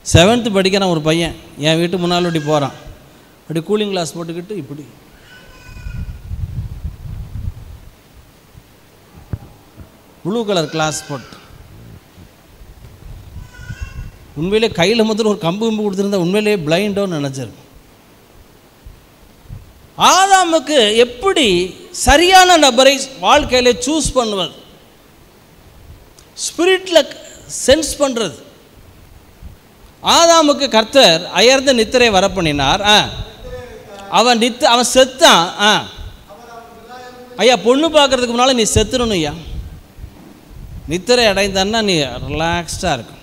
7th படிக்கிறான் ஒரு பையன், என் வீட்டு முன்னால் இப்படி போகிறான், அப்படி கூலிங் கிளாஸ் போட்டுக்கிட்டு, இப்படி ப்ளூ கலர் கிளாஸ் போட்டு, உண்மையிலே கையில் முதல்ல ஒரு கம்பு கொடுத்துருந்தா உண்மையிலேயே பிளைண்டோன்னு நினச்சிருக்கும். ஆதாமுக்கு எப்படி சரியான நபரை வாழ்க்கையில் சூஸ் பண்ணுவது, ஸ்பிரிட்டில் சென்ஸ் பண்ணுறது. ஆதாமுக்கு கர்த்தர் அயர்ந்த நித்திரை வரப்பண்ணினார். அவன் செத்தான். ஐயா, பொண்ணு பார்க்கறதுக்கு முன்னால் நீ செத்துடணும் ஐயா. நித்திரை அடைந்தான்னா நீ ரிலாக்ஸ்டாக இருக்கும்.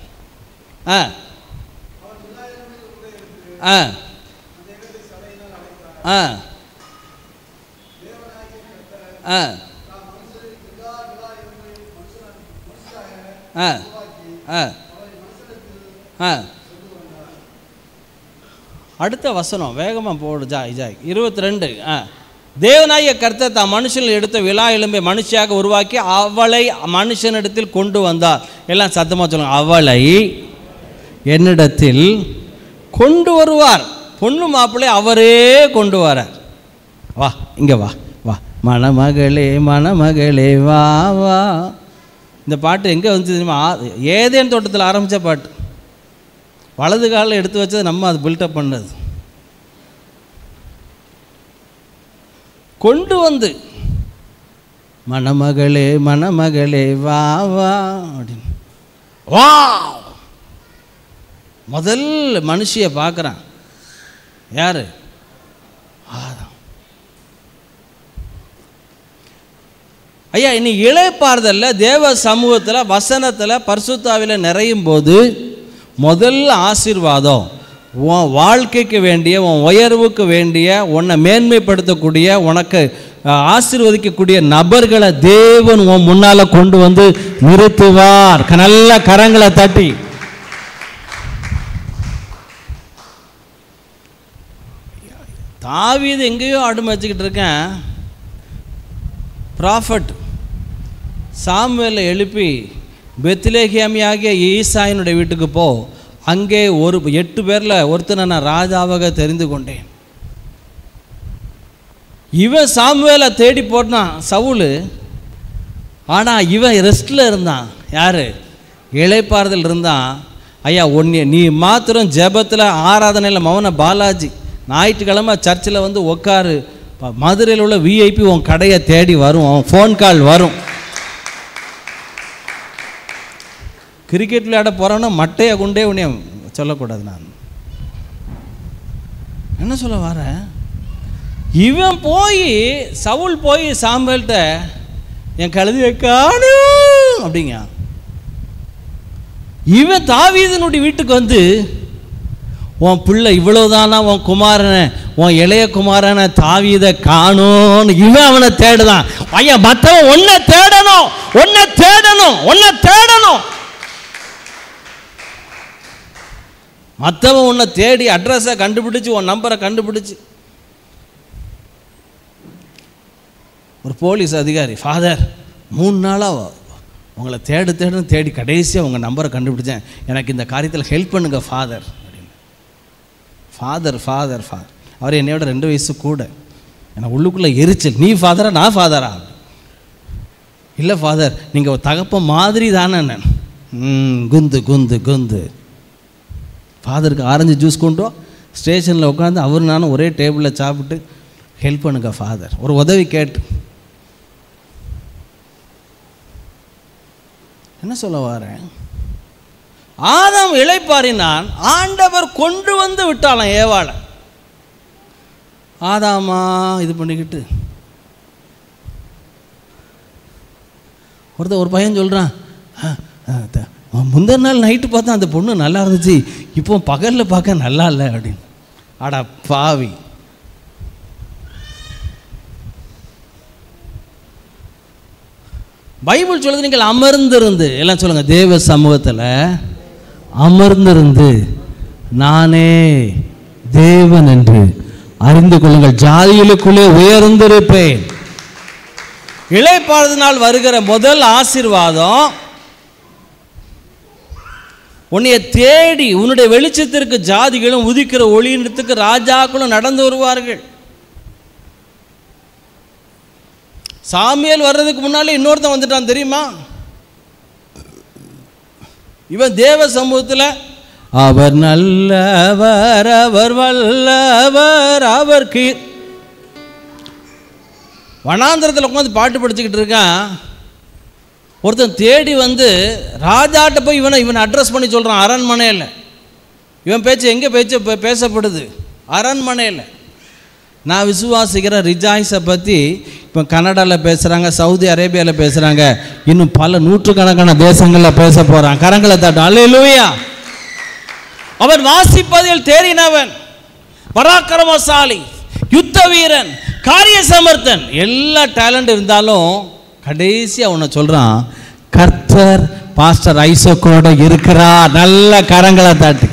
அடுத்த வசனம் வேகமாக போடு, ஜாய் 22. தேவனாகிய கர்த்தர் தாம் மனுஷனில் எடுத்த விலா எலும்பை மனுஷியாக உருவாக்கி அவளை மனுஷனிடத்தில் கொண்டு வந்தார். எல்லாம் சத்தமாக சொல்லுங்க, அவளை என்னிடத்தில் கொண்டு வருவார். பொண்ணு மாப்பிள்ளை அவரே கொண்டு வரார். வா இங்கே வா வா, மணமகளே மணமகளே வா வா. இந்த பாட்டு எங்கே வந்து தெரியுமா? ஏதேன் தோட்டத்தில் ஆரம்பித்த பாட்டு. வலது காலில் எடுத்து வச்சது நம்ம அது பில்டப் பண்ணது. கொண்டு வந்து மணமகளே மணமகளே வா வா அப்படின்னு. வா, முதல் மனுஷியை பார்க்குறான். யாரு? ஆதாம். ஐயா, இனி இளைப்பாறுதல்ல தேவ சமூகத்தில் வசனத்தில் பரிசுத்தாவில நிறையும் போது முதல் ஆசீர்வாதம், உன் வாழ்க்கைக்கு வேண்டிய, உன் உயர்வுக்கு வேண்டிய, உன்னை மேன்மைப்படுத்தக்கூடிய, உனக்கு ஆசீர்வதிக்கக்கூடிய நபர்களை தேவன் உன் முன்னால் கொண்டு வந்து நிறுத்துவார். நல்ல கரங்களை தட்டி. தாவீது எங்கேயோ ஆடு வச்சுக்கிட்டு இருக்கேன். ப்ராஃபட் சாமுவேலை எழுப்பி பெத்லெகேமியாகிய ஈசாயினுடைய வீட்டுக்கு போ, அங்கே 8 பேரில் ஒருத்தனை நான் ராஜாவாக தெரிந்து கொண்டேன். இவன் சாமுவேலை தேடி போட்டான் சவுல். ஆனால் இவன் ரெஸ்ட்டில் இருந்தான். யார்? இளைப்பாறுதல் இருந்தான். ஐயா, நீ மாத்திரம் ஜெபத்தில் ஆராதனையில் மௌன பாலாஜி, ஞாயிற்றுக்கிழமை சர்ச்சில் வந்து உட்காரு. மதுரையில் உள்ள விஐபி உன் கடையை தேடி வரும், அவன் ஃபோன் கால் வரும். கிரிக்கெட் விளையாட போகிறோன்னா மட்டையை கொண்டே உன்னைய சொல்லக்கூடாது. நான் என்ன சொல்ல வரேன்? இவன் போய் சவுல் போய் சாம்பல்கிட்ட என் கழுதியை காணும் அப்படிங்க. இவன் தாவீதனுடைய வீட்டுக்கு வந்து உன் பிள்ளை இவ்வளவுதானா, உன் குமாரனை, உன் இளைய குமாரனை தாவீதை காணும்னு இவன் அவனை தேடுதான். ஐயா, மற்றவன் ஒன்றை தேடணும், ஒன்றை தேடணும், ஒன்றை தேடணும். மற்றவன் உன்னை தேடி அட்ரஸை கண்டுபிடிச்சு, உன் நம்பரை கண்டுபிடிச்சு. ஒரு போலீஸ் அதிகாரி, ஃபாதர் 3 நாளாக உங்களை தேடுன்னு தேடி கடைசியாக உங்கள் நம்பரை கண்டுபிடிச்சேன், எனக்கு இந்த காரியத்தில் ஹெல்ப் பண்ணுங்க ஃபாதர் அப்படின்னு. ஃபாதர் ஃபாதர் ஃபாதர் அவர் என்னையோட 2 வயசு கூட. எனக்கு உள்ளுக்குள்ளே எரிச்சல், நீ ஃபாதரா நான் ஃபாதரா? இல்லை ஃபாதர், நீங்கள் தகப்ப மாதிரி தானே. நான் குந்து குந்து குந்து. ஃபாதருக்கு ஆரஞ்சு ஜூஸ் கொண்டு ஸ்டேஷனில் உட்காந்து அவர் நானும் ஒரே டேபிளில் சாப்பிட்டு ஹெல்ப் பண்ணுங்க ஃபாதர், ஒரு உதவி கேட்டு. என்ன சொல்ல வரேன்? ஆதாம் இளைப்பாறினான், ஆண்டவர் கொண்டு வந்து விட்டாலாம் ஏவாளை. ஆதாமா இது பண்ணிக்கிட்டு ஒரு பையன் சொல்கிறான், முந்தின நாள் நைட்டு பார்த்தா அந்த பொண்ணு நல்லா இருந்துச்சு, இப்போ பகலில் பார்க்க நல்லா இல்லை அப்படின்னு. அடா பாவி, பைபிள் சொல்லுது நீங்கள் அமர்ந்திருந்து, எல்லாம் சொல்லுங்க, தேவ சமூகத்தில் அமர்ந்திருந்து நானே தேவன் என்று அறிந்து கொள்ளுங்கள், ஜாதிகளுக்குள்ளே உயர்ந்திருப்பேன். இளைப்பாறுதனால் வருகிற முதல் ஆசீர்வாதம், உன்னைய தேடி உன்னுடைய வெளிச்சத்திற்கு ஜாதிகளும் உதிக்கிற ஒளியினத்துக்கு ராஜாக்களும் நடந்து வருவார்கள். சாமியல் வர்றதுக்கு முன்னாலே இன்னொருத்தன் வந்துட்டான் தெரியுமா? இவன் தேவ சமூகத்தில் அவர் நல்லவர், அவர் வல்லவர், அவர் வனாந்திரத்தில் உட்காந்து பாட்டு படிச்சுக்கிட்டு இருக்கான். ஒருத்தன் தேடி வந்து ராஜாட்ட போய் இவனை அட்ரஸ் பண்ணி சொல்கிறான். அரண்மனையில் இவன் பேச்சு எங்கே பேசப்படுது? அரண்மனையில். நான் விசுவாசிக்கிற ரிஜாய்ஸை பற்றி இப்போ கனடாவில் பேசுகிறாங்க, சவுதி அரேபியாவில் பேசுகிறாங்க, இன்னும் பல நூற்றுக்கணக்கான தேசங்களில் பேச போகிறான். கரங்களை தட்டும். அல்லேலூயா. அவன் வாசிப்பதில் தேறினவன், பராக்கிரமசாலி, யுத்த வீரன், காரிய சமர்த்தன், எல்லா டேலண்ட் இருந்தாலும் கடைசி அவனை சொல்கிறான், கர்த்தர் பாஸ்டர் ஐசக்கோட இருக்கிறார். நல்ல கரங்களை தட்டி,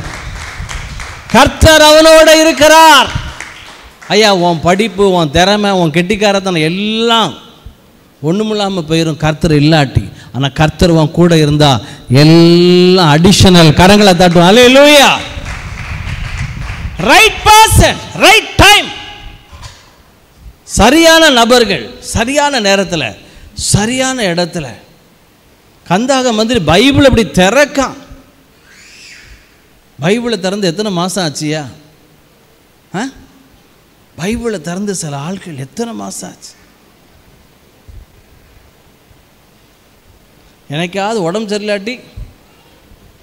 கர்த்தர் அவனோட இருக்கிறார். ஐயா, உன் படிப்பு, உன் திறமை, உன் கெட்டிக்காரத்தனம் எல்லாம் ஒன்றுமில்லாமல் போயிடும் கர்த்தர் இல்லாட்டி. ஆனால் கர்த்தர் உன் கூட இருந்தா எல்லாம் அடிஷனல். கரங்களை தட்டும். அல்லேலூயா. ரைட் பர்சன், ரைட் டைம், சரியான நபர்கள், சரியான நேரத்தில், சரியான இடத்துல. கந்தாக மந்திரி பைபிள் அப்படி திறக்கான். பைபிளை திறந்து எத்தனை மாதம் ஆச்சியா? பைபிளை திறந்து சில ஆட்கள் எத்தனை மாதம் ஆச்சு? எனக்காவது உடம்பு சரியில்லாட்டி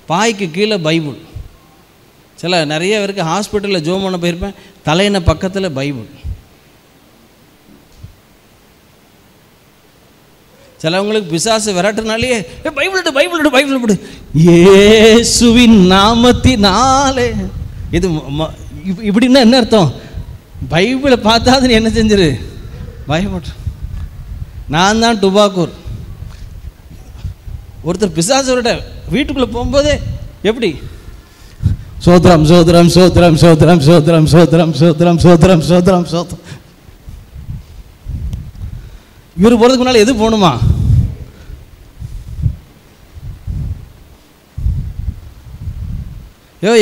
பாய்க்கு கீழே பைபிள். நிறைய பேருக்கு ஹாஸ்பிட்டலில் ஜோம் பண்ண போயிருப்பேன், தலையின பக்கத்தில் பைபிள். சிலவங்களுக்கு பிசாசு விரட்டுனாலே பைபிள் பைபிள் பைபிள் படு, இயேசுவின் நாமத்தினாலே. இது இப்படின்னா என்ன அர்த்தம்? பைபிளை பார்த்தாது நீ என்ன செஞ்சிரு, பயப்பட்டு. நான் தான் டுபாக்கூர். ஒருத்தர் பிசாசோட வீட்டுக்குள்ளே போகும்போதே எப்படி சோத்ரம் சோத்ரம் சோத்ரம் சோத்ரம் சோத்ரம் சோத்ரம் சோத்ரம் சோத்ரம் சோத்ரம் சோத்ரம். இவர் போகிறதுக்கு முன்னால் எது போகணுமா?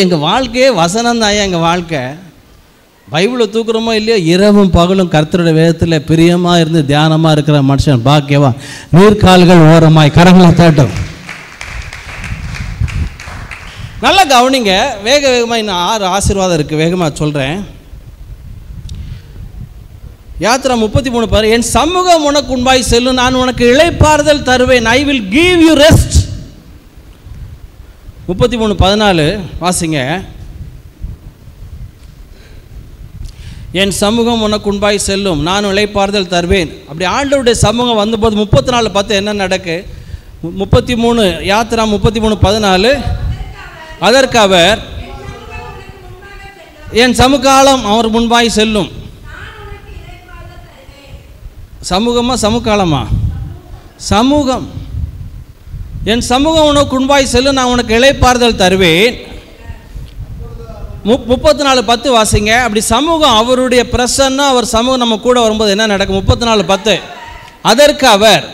எங்கள் வாழ்க்கையே வசனம் தான். எங்கள் வாழ்க்கை பைபிளை தூக்குறோமோ இல்லையோ, இரவும் பகலும் கர்த்தருடைய வேதத்தில் பிரியமாக இருந்து தியானமாக இருக்கிற மனுஷன் பாக்கியவா. நீர்கால்கள் ஓரமாய். கரங்களை தட்டும். நல்லா கவனிங்க, வேக வேகமாக இன்னும் 6 ஆசீர்வாதம் இருக்குது, வேகமாக சொல்கிறேன். யாத்திரா 33 பாரு. என் சமூகம் உனக்கு உண்பாய் செல்லும், நான் உனக்கு இளைப்பாறுதல் தருவேன். I will give you rest. 33:14 வாசிங்க. என் சமூகம் உனக்கு உண்பாய் செல்லும், நான் இளைப்பாறுதல் தருவேன். அப்படி ஆண்டவருடைய சமூகம் வந்தபோது 34:10 என்ன நடக்கு? 33 யாத்திரா 33:14. அதற்கு அவர், என் சமுகாலம் அவர் முன்பாய் செல்லும். சமூகமா சமுகாலமா? சமூகம். என் சமூகம் உனக்கு முன்பாய் செல்லும், நான் உனக்கு இளைப்பாறுதல் தருவேன். 34:10 வாசிங்க. அப்படி சமூகம் அவருடைய பிரசன்னம், அவர் சமூகம் நம்ம கூட வரும்போது என்ன நடக்கும்? 34:10. அதற்கு அவர்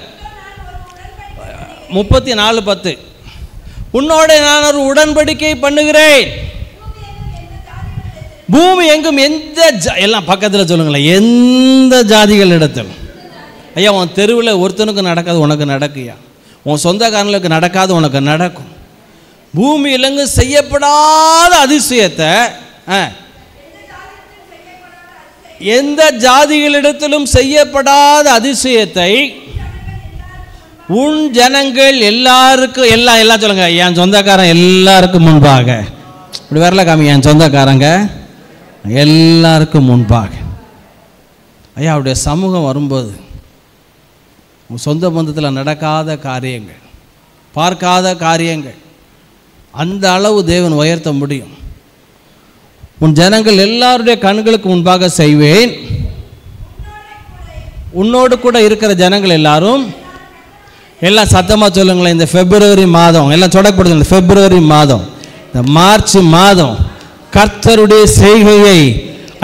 34:10 உன்னோட நான் ஒரு உடன்படிக்கை பண்ணுகிறேன். பூமி எங்கும் எந்த எல்லாம் பக்கத்தில் சொல்லுங்களேன், எந்த ஜாதிகள் இடத்தில். ஐயா, உன் தெருவில் ஒருத்தனுக்கு நடக்காது, உனக்கு நடக்குயா. உன் சொந்தக்காரனுக்கு நடக்காது, உனக்கு நடக்கும். பூமியிலங்கு செய்யப்படாத அதிசயத்தை எந்த ஜாதிகளிடத்திலும் செய்யப்படாத அதிசயத்தை உன் ஜனங்கள் எல்லாருக்கும் எல்லாம் சொல்லுங்க, என் சொந்தக்காரன் எல்லாருக்கும் முன்பாக. இப்படி வரல காமி, என் சொந்தக்காரங்க எல்லாருக்கும் முன்பாக. ஐயா அவருடைய சமூகம் வரும்போது உன் சொந்த பந்தத்தில் நடக்காத காரியங்கள், பார்க்காத காரியங்கள் அந்த அளவு தேவன் உயர்த்த முடியும். உன் ஜனங்கள் எல்லாருடைய கண்களுக்கு முன்பாக செய்வேன். உன்னோடு கூட இருக்கிற ஜனங்கள் எல்லாரும், எல்லாம் சத்தமாக சொல்லுங்களேன், இந்த பிப்ரவரி மாதம் எல்லாம் தொடக்கப்படுது. இந்த பிப்ரவரி மாதம், இந்த மார்ச் மாதம் கர்த்தருடைய செய்கையை,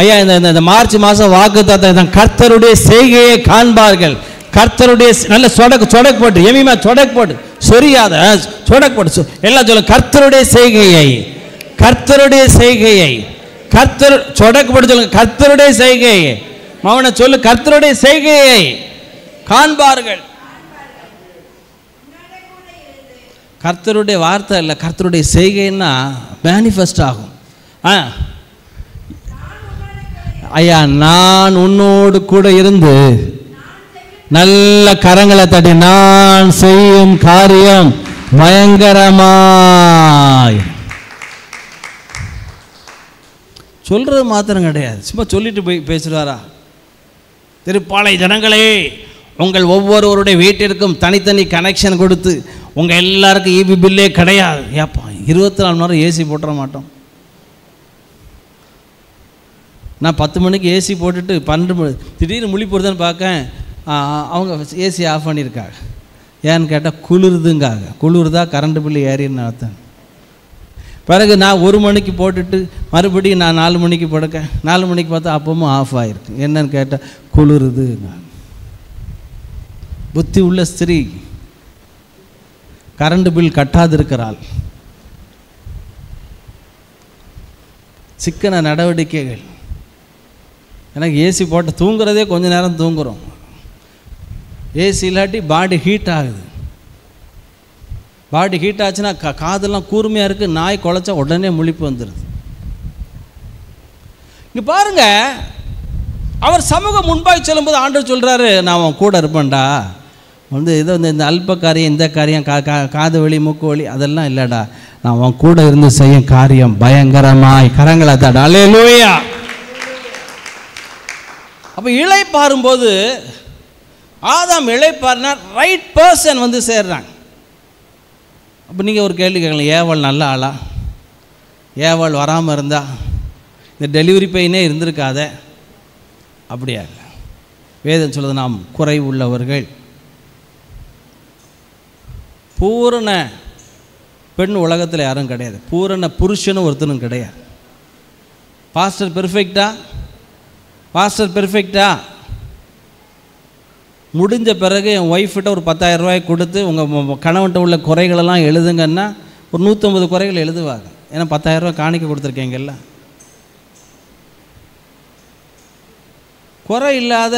ஐயா இந்த மார்ச் மாதம் வாக்குத்தத்தம் கர்த்தருடைய செய்கையை காண்பார்கள். கர்த்தருடைய நல்ல சொடக்கு போட்டு எமிமா சொடக்கு போட்டு சொரியாத சொடக்கு போட்டு எல்லாம் சொல்லுங்க, கர்த்தருடைய செய்கையை, கர்த்தருடைய செய்கையை, கர்த்தர் சொடக்கு போட்டு சொல்லுங்க, கர்த்தருடைய செய்கையை. மவனை சொல்லு, கர்த்தருடைய செய்கையை காண்பார்கள். கர்த்தருடைய வார்த்தை இல்லை, கர்த்தருடைய செய்கைன்னா மேனிஃபெஸ்ட் ஆகும். ஐயா நான் உன்னோடு கூட இருந்து நல்ல கரங்களை தட்டி, நான் செய்யும் காரியம் பயங்கரமாய். சொல்றது மாத்திரம் கிடையாது, சும்மா சொல்லிட்டு போய் பேசுவாரா? திருப்பாலை ஜனங்களே, உங்கள் ஒவ்வொருவருடைய வீட்டிற்கும் தனித்தனி கனெக்ஷன் கொடுத்து உங்கள் எல்லாருக்கும் ஈபி பில்லே கிடையாது. ஏப்பா 24 மணி நேரம் ஏசி போட்டுற மாட்டோம். நான் 10 மணிக்கு ஏசி போட்டுட்டு 12 மணி திடீர்னு முழி போடுறதுன்னு பார்க்கேன், அவங்க ஏசி ஆஃப் பண்ணியிருக்காங்க. ஏன்னு கேட்டால் குளிருதுங்காங்க. குளிர்தா கரண்ட் பில்லு ஏறின்னு அர்த்தம். பிறகு நான் 1 மணிக்கு போட்டுட்டு மறுபடியும் நான் 4 மணிக்கு படுக்க, 4 மணிக்கு பார்த்தா அப்பவும் ஆஃப் ஆகிருக்கு. என்னன்னு கேட்டால் குளிருதுங்க. புத்தி உள்ள ஸ்திரீ கரண்ட் பில் கட்டாதிருக்கிறாள். சிக்கன நடவடிக்கைகள். எனக்கு ஏசி போட்டு தூங்குறதே கொஞ்ச நேரம் தூங்குகிறோம். ஏசி இல்லாட்டி பாடி ஹீட் ஆகுது. பாடி ஹீட் ஆச்சுன்னா காதெல்லாம் கூர்மையாக இருக்குது. நாய் குலைச்சா உடனே முழிப்பு வந்துடுது. இங்கே பாருங்க, அவர் சமூகம் முன்பாய் சொல்லும்போது ஆண்டவர் சொல்கிறாரு, நான் அவன் கூட இருப்பேன்டா. ஏதோ இந்த அல்ப காரியம், இந்த காரியம், காது வலி மூக்கு வலி அதெல்லாம் இல்லைடா, நான் அவன் கூட இருந்து செய்யும் காரியம் பயங்கரமாய். கரங்களை தாடா, அல்லேலூயா. அப்போ இளை பாரும்போது ஆதாம் இளைப்பாருனா ரைட் பர்சன் சேர்றாங்க. அப்போ நீங்கள் ஒரு கேள்வி கேட்கலாம், ஏவாள் நல்ல ஆளா? ஏவாள் வராமல் இருந்தா இந்த டெலிவரி பெயினே இருந்திருக்காத? அப்படியா இல்லை. வேதம் சொல்லுது, நாம் குறை உள்ளவர்கள். பூரண பெண் உலகத்தில் யாரும் கிடையாது. பூரண புருஷனும் ஒருத்தனும் கிடையாது. பாஸ்டர் பெர்ஃபெக்டா? பாஸ்டர் பெர்ஃபெக்டா? முடிஞ்ச பிறகு என் ஒய்ஃப்கிட்ட ஒரு 10,000 ரூபாய் கொடுத்து உங்கள் கணவன்கிட்ட உள்ள குறைகளெல்லாம் எழுதுங்கன்னா ஒரு 150 குறைகள் எழுதுவாங்க. ஏன்னா 10,000 ரூபாய் காணிக்க கொடுத்துருக்கீங்கல்ல. குறை இல்லாத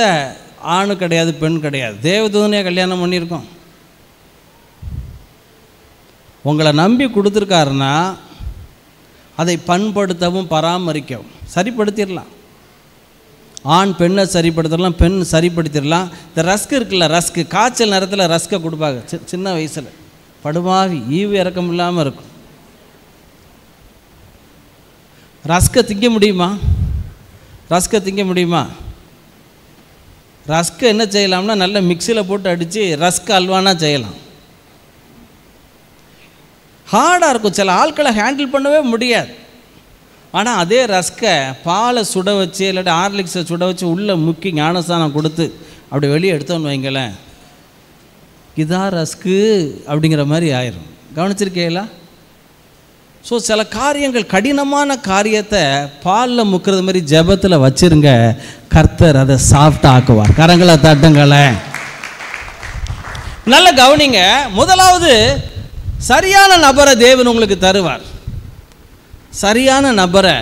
ஆணு கிடையாது, பெண் கிடையாது. தேவதூதனையாக கல்யாணம் பண்ணியிருக்கோம். உங்களை நம்பி கொடுத்துருக்காருன்னா அதை பண்படுத்தவும் பராமரிக்கவும் சரிப்படுத்திடலாம். ஆண் பெண்ணை சரிப்படுத்தலாம், பெண் சரிப்படுத்திடலாம். இந்த ரஸ்க் இருக்குல்ல, ரஸ்க்கு காய்ச்சல் நேரத்தில் ரஸ்க்கை கொடுப்பாங்க. சின்ன வயசில் படுமாவி ஈவு இறக்கம் இல்லாமல் இருக்கும். ரஸ்க்கை திங்க முடியுமா? ரஸ்க்கை திங்க முடியுமா? ரஸ்க்கை என்ன செய்யலாம்னா நல்ல மிக்சியில் போட்டு அடித்து ரஸ்க் அல்வானா செய்யலாம். ஹார்டாக இருக்கும், சில ஆட்களை ஹேண்டில் பண்ணவே முடியாது. ஆனால் அதே ரஸ்க்கை பாலை சுட வச்சு இல்லாட்டி ஹார்லிக்ஸை சுட வச்சு உள்ளே முக்கி ஞானஸ்தானம் கொடுத்து அப்படி வெளியே எடுத்தோன்னு வைங்களேன், இதான் ரஸ்க்கு அப்படிங்கிற மாதிரி ஆயிரும். கவனிச்சிருக்கீங்களா? ஸோ சில காரியங்கள், கடினமான காரியத்தை பாலில் முக்கிறது மாதிரி ஜெபத்தில் வச்சுருங்க, கர்த்தர் அதை சாஃப்டாக ஆக்குவார். கரங்களை தட்டுங்களேன். நல்ல கவனிங்க. முதலாவது, சரியான நபரை தேவன் உங்களுக்கு தருவார். சரியான நபரை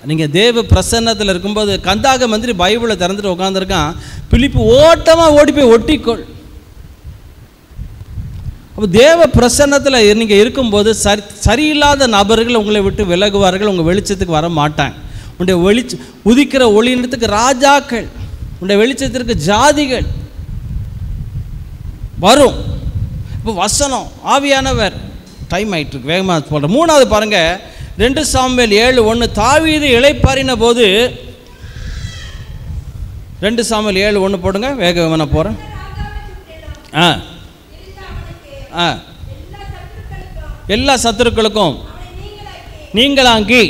நீங்கள் தேவ பிரசன்னத்தில் இருக்கும்போது, கந்தாக மந்திரி பைபிளை திறந்துட்டு உட்காந்துருக்கான். பிலிப்பு ஓட்டமாக ஓடி போய் ஒட்டிக்கொள். அப்போ தேவ பிரசன்னத்தில் நீங்கள் இருக்கும்போது சரியில்லாத நபர்கள் உங்களை விட்டு விலகுவார்கள். உங்கள் வெளிச்சத்துக்கு வர மாட்டாங்க. உன்னுடைய உதிக்கிற ஒளியினத்துக்கு ராஜாக்கள், உன்னுடைய வெளிச்சத்திற்கு ஜாதிகள் வரும். இப்போ வசனம் ஆவியானவர். டைம் ஆகிட்டு இருக்கு, வேகமாக சொல்கிறேன். 3வது பாருங்கள், 2 சாமுவேல் 7:1. தாவீது இளைப்பாறின போது 2 சாமுவேல் 7:1 போடுங்க, வேகமாக நான் போகிறேன். எல்லா சத்துருக்களுக்கும் நீங்களாங்கி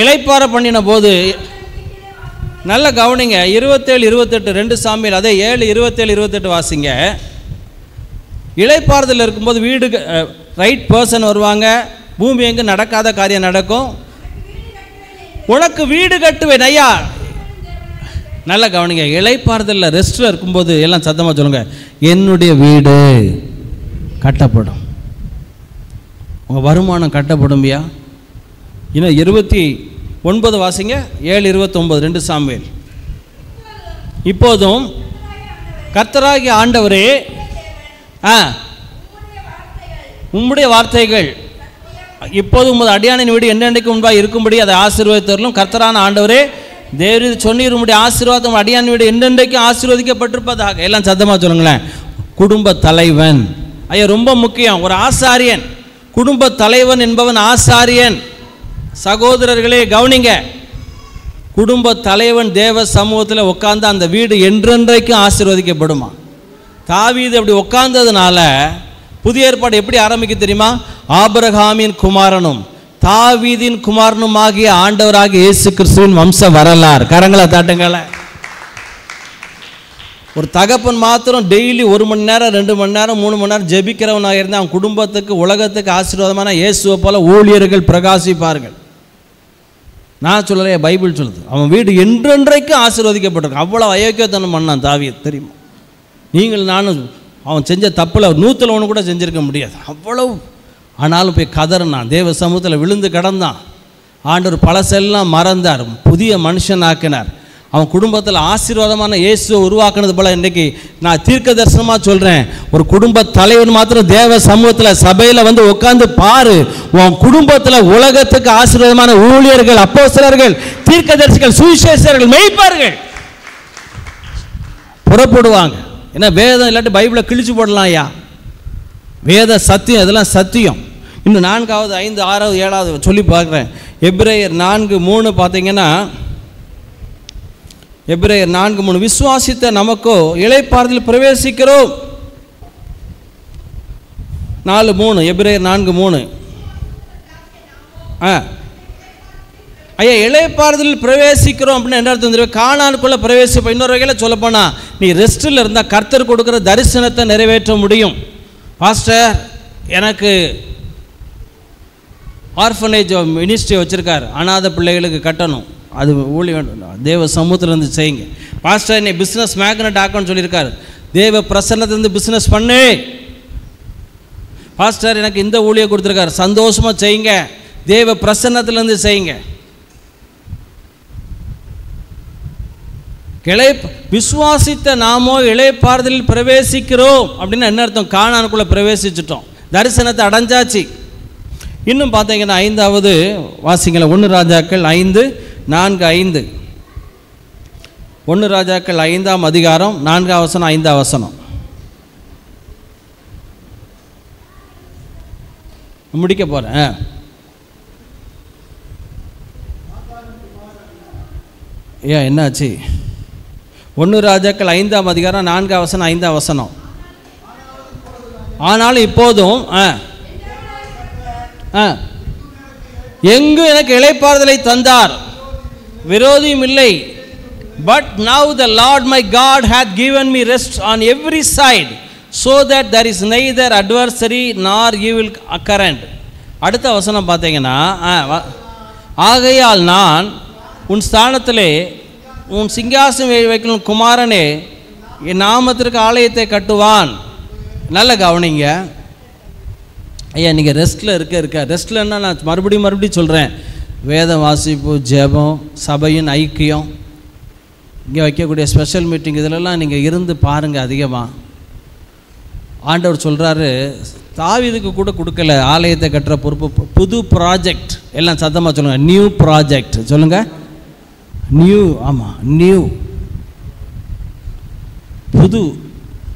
இளைப்பாற பண்ணின போது, நல்ல கவனிங்க, 27-28 2 சாமுவேல், அதே 7:27-28 வாசிங்க. இளைப்பாறுதல் இருக்கும்போது வீடு ரைட் பர்சன் வருவாங்க, பூமி எங்கு நடக்காத காரியம் நடக்கும். உனக்கு வீடு கட்டுவேன் ஐயா. நல்ல கவனிங்க, இளைப்பாறுதலில் ரெஸ்ட்டில் இருக்கும்போது எல்லாம் சத்தமாக சொல்லுங்க, என்னுடைய வீடு கட்டப்படும். உங்கள் வருமானம் கட்டப்படும்பியா. இன்னும் 29 வாசிங்க, 7:29 2 சாமுவேல். இப்போதும் கர்த்தராகிய ஆண்டவரே, உம்முடைய வார்த்தைகள் இப்போது உமது அடியானின் வீடு என்னென்னைக்கு முன்பாக இருக்கும்படி அதை ஆசீர்வதித்தவர்களும் கர்த்தரான ஆண்டவரே தேவரீர் சொன்னீர், உம்முடைய ஆசீர்வாதம் அடியான் வீடு என்னென்றைக்கும் ஆசீர்வதிக்கப்பட்டிருப்பதாக. எல்லாம் சத்தமாக சொல்லுங்களேன். குடும்ப தலைவன் ஐயா ரொம்ப முக்கியம். ஒரு ஆசாரியன், குடும்ப தலைவன் என்பவன் ஆசாரியன். சகோதரர்களே கவனிங்க, குடும்ப தலைவன் தேவ சமூகத்தில் உட்கார்ந்து அந்த வீடு என்றென்றைக்கும் ஆசீர்வதிக்கப்படுமா. தாவீது அப்படி உட்கார்ந்ததுனால புதிய ஏற்பாடு எப்படி ஆரம்பிக்க தெரியுமா? ஆபிரகாமின் குமாரனும் தாவீதின் குமாரனும் ஆகிய ஆண்டவராகிய இயேசு கிறிஸ்துவின் வம்ச வரலாறு. கரங்களை தாட்டுங்கள. ஒரு தகப்பன் மாத்திரம் டெய்லி 1 மணி நேரம் 2 மணி நேரம் 3 மணி நேரம் ஜெபிக்கிறவனாக இருந்தால் அவன் குடும்பத்துக்கு உலகத்துக்கு ஆசீர்வாதமான இயேசுவை போல ஊழியர்கள் பிரகாசிப்பார்கள். நான் சொல்லலையே, பைபிள் சொல்லுது. அவன் வீடு என்றென்றைக்கும் ஆசீர்வதிக்கப்பட்டிருக்கும். அவ்வளோ அயோக்கியத்தனம் பண்ணான் தாவீது தெரியுமா. நீங்கள் நானும் அவன் செஞ்ச தப்பில் 100 கூட செஞ்சுருக்க முடியாது அவ்வளவு. ஆனாலும் போய் கதறினான், தேவ சமூகத்தில் விழுந்து கிடந்தான். ஆண்டவர் பழசெல்லாம் மறந்தார், புதிய மனுஷன் ஆக்கினார். அவன் குடும்பத்தில் ஆசீர்வாதமான இயேசுவை உருவாக்குனது போல இன்றைக்கி நான் தீர்க்க தரிசனமாக சொல்கிறேன். ஒரு குடும்ப தலைவன் மாத்திரம் தேவ சமூகத்தில் சபையில் வந்து உட்காந்து பாரு, உன் குடும்பத்தில் உலகத்துக்கு ஆசீர்வாதமான ஊழியர்கள், அப்போஸ்தலர்கள், தீர்க்கதரிசிகள், சுவிசேஷர்கள், மெய்ப்பார்கள் புறப்படுவாங்க. ஏன்னா வேதம் இல்லாட்டி பைபிளை கிழிச்சு போடலாம் ஐயா. வேத சத்தியம், இதெல்லாம் சத்தியம். இன்னும் 4வது 5 6வது 7வது சொல்லி பார்க்குறேன். எபிரேயர் 4:3 பார்த்தீங்கன்னா, எபிரேயர் 4:3 விசுவாசித்த நமக்கோ இளைப்பாறுதலில் பிரவேசிக்கிறோம். 4:3 எபிரேயர் 4:3 ஐயா இளைப்பாறுதலில் பிரவேசிக்கிறோம் அப்படின்னு என்ன அர்த்தம் தெரியும்? கானானுக்குள்ளே பிரவேசிப்போம். இன்னொரு வகையில் சொல்லப்போனால் நீ ரெஸ்ட்டில் இருந்தால் கர்த்தர் கொடுக்குற தரிசனத்தை நிறைவேற்ற முடியும். பாஸ்டர் எனக்கு ஆர்ஃபனேஜ் மினிஸ்ட்ரி வச்சுருக்கார், அனாதை பிள்ளைகளுக்கு கட்டணும், அது ஊழியம் தேவ சமூகத்திலேருந்து செய்யுங்க. பாஸ்டர் என்னை பிஸ்னஸ் மேக்னெட் ஆக்கணும்னு சொல்லியிருக்காரு, தேவ பிரசன்னத்திலேருந்து பிஸ்னஸ் பண்ணு. பாஸ்டர் எனக்கு இந்த ஊழியம் கொடுத்துருக்காரு, சந்தோஷமாக செய்யுங்க, தேவ பிரசன்னத்திலேருந்து செய்யுங்க. விசுவாசித்த நாமோ இளைப்பாறுதலில் பிரவேசிக்கிறோம் அப்படின்னு என்ன அர்த்தம்? கானானுக்குள்ளே பிரவேசிச்சிட்டோம், தரிசனத்தை அடைஞ்சாச்சு. இன்னும் பார்த்தீங்கன்னா 5வது வாசிங்கள 1 ராஜாக்கள் 5:4-5 1 ராஜாக்கள் 5ஆம் அதிகாரம் 4ஆம் வசனம் 5ஆம் வசனம் முடிக்க போகிறேன். ஏன் என்னாச்சு? 1 ராஜாக்கள் 5ஆம் அதிகாரம் 4ஆம் வசனம் 5ஆம் வசனம். ஆனாலும் இப்போதும் எங்கு எனக்கு இளைப்பாறுதலை தந்தார், விரோதியும் இல்லை. But now the Lord my God hath given me rest on every side, so that there is neither adversary nor evil occurrent. அடுத்த வசனம் பார்த்தீங்கன்னா, ஆகையால் நான் உன் ஸ்தானத்திலே உன் சிங்காசனம் வைக்கணும் குமாரனே என் நாமத்திற்கு ஆலயத்தை கட்டுவான். நல்ல கவனிங்க ஐயா, நீங்கள் ரெஸ்ட்டில் இருக்க ரெஸ்ட்லன்னா நான் மறுபடியும் சொல்கிறேன், வேத வாசிப்பு, ஜெபம், சபையின் ஐக்கியம், இங்கே வைக்கக்கூடிய ஸ்பெஷல் மீட்டிங், இதிலெல்லாம் நீங்கள் இருந்து பாருங்கள். அதிகமாக ஆண்டவர் சொல்கிறாரு, தாவீதுக்கு கூட கொடுக்கல ஆலயத்தை கட்டுற பொறுப்பு, புது ப்ராஜெக்ட். எல்லாம் சத்தமாக சொல்லுங்கள், நியூ ப்ராஜெக்ட் சொல்லுங்கள். நியூ, ஆமாம் நியூ, புது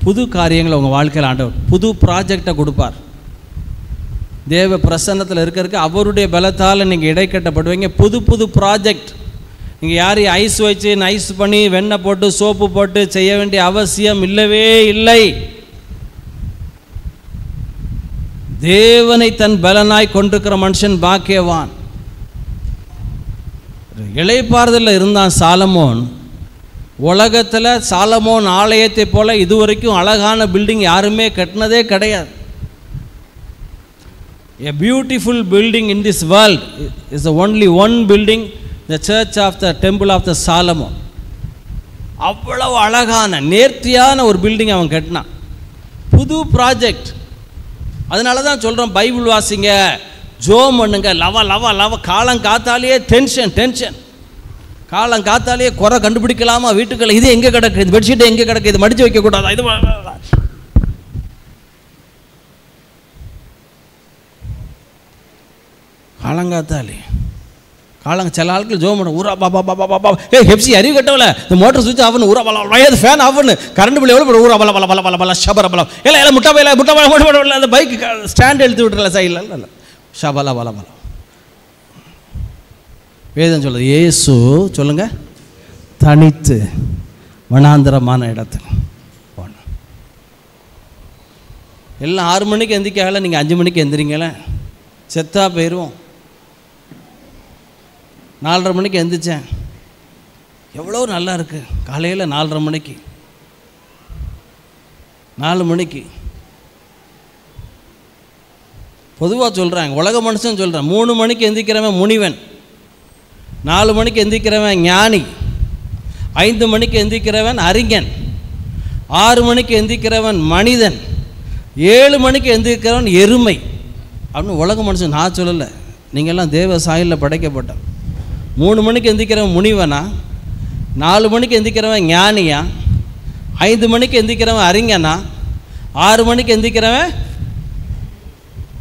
புது காரியங்களை உங்கள் வாழ்க்கையில் ஆண்டவர் புது ப்ராஜெக்டை கொடுப்பார். தேவ பிரசன்னத்தில் இருக்கிறதுக்கு அவருடைய பலத்தால் நீங்கள் இடைக்கட்டப்படுவீங்க. புது புது ப்ராஜெக்ட். நீங்கள் யாரையும் ஐஸ் வச்சு நைஸ் பண்ணி வெண்ணெய் போட்டு சோப்பு போட்டு செய்ய வேண்டிய அவசியம் இல்லவே இல்லை. தேவனை தன் பலனாய் கொண்டிருக்கிற மனுஷன் பாக்கியவான். இளைப்பாறுதலில் இருந்தான் சாலமோன். உலகத்தில் சாலமோன் ஆலயத்தை போல இதுவரைக்கும் அழகான பில்டிங் யாருமே கட்டினதே கிடையாது. A beautiful building in this world is the only one building, the church of the temple of the Solomon. அவ்வளவு அழகான நேர்த்தியான ஒரு பில்டிங் அவன் கட்டினான். புது ப்ராஜெக்ட். அதனால தான் சொல்கிறோம், பைபிள் வாசிங்க, ஜோம் பண்ணுங்க, லவ காலங்காத்தாலேயே டென்ஷன். காலங்காத்தாலேயே குறை கண்டுபிடிக்கலாமா வீட்டுக்குள்ள, இது எங்கே கிடக்கு, இது பெட்ஷீட் எங்கே கிடக்கு, இது மடித்து வைக்கக்கூடாதா, இது காலங்காத்தாலே சில ஆட்கள் ஜோம் பண்ண ஊரா பாபா ஹெப்சி அறிவு கட்டவில்ல, இந்த மோட்டர் சுவிட்ச் ஆஃப்னு ஊரா பல வயது ஃபேன் ஆஃப்னு கரண்ட் பில் எவ்வளோ ஊரா பல ஷபரபலம் இல்லை முட்டை அந்த பைக் ஸ்டாண்ட் எடுத்து விட்டுறல சைடில் இல்லை ஷபல வேதம் சொல்லுது. இயேசு சொல்லுங்க தனித்து வனாந்தரமான இடத்துல போன. எல்லாம் 6 மணிக்கு எந்திரிக்காகல, நீங்கள் 5 மணிக்கு எந்திரிங்களே செத்தா போயிடுவோம். 4:30 மணிக்கு எந்திரிச்சேன், எவ்வளோ நல்லா இருக்குது. காலையில் 4:30 மணிக்கு 4 மணிக்கு பொதுவாக சொல்கிறாங்க, உலக மனுஷன் சொல்கிறேன். 3 மணிக்கு எந்திரிக்கிறவன் முனிவன், 4 மணிக்கு எந்திரிக்கிறவன் ஞானி, 5 மணிக்கு எந்திரிக்கிறவன் அறிஞன், 6 மணிக்கு எந்திரிக்கிறவன் மனிதன், 7 மணிக்கு எந்திரிக்கிறவன் எருமை அப்படின்னு உலக மனுஷன். நான் சொல்லலை, நீங்கள்லாம் தேவ சாயலில் படைக்கப்பட்ட. 3 மணிக்கு எந்திரிக்கிறவன் முனிவனா, 4 மணிக்கு எந்திரிக்கிறவன் ஞானியா, 5 மணிக்கு எந்திரிக்கிறவன் அறிஞனா, 6 மணிக்கு எந்திரிக்கிறவன்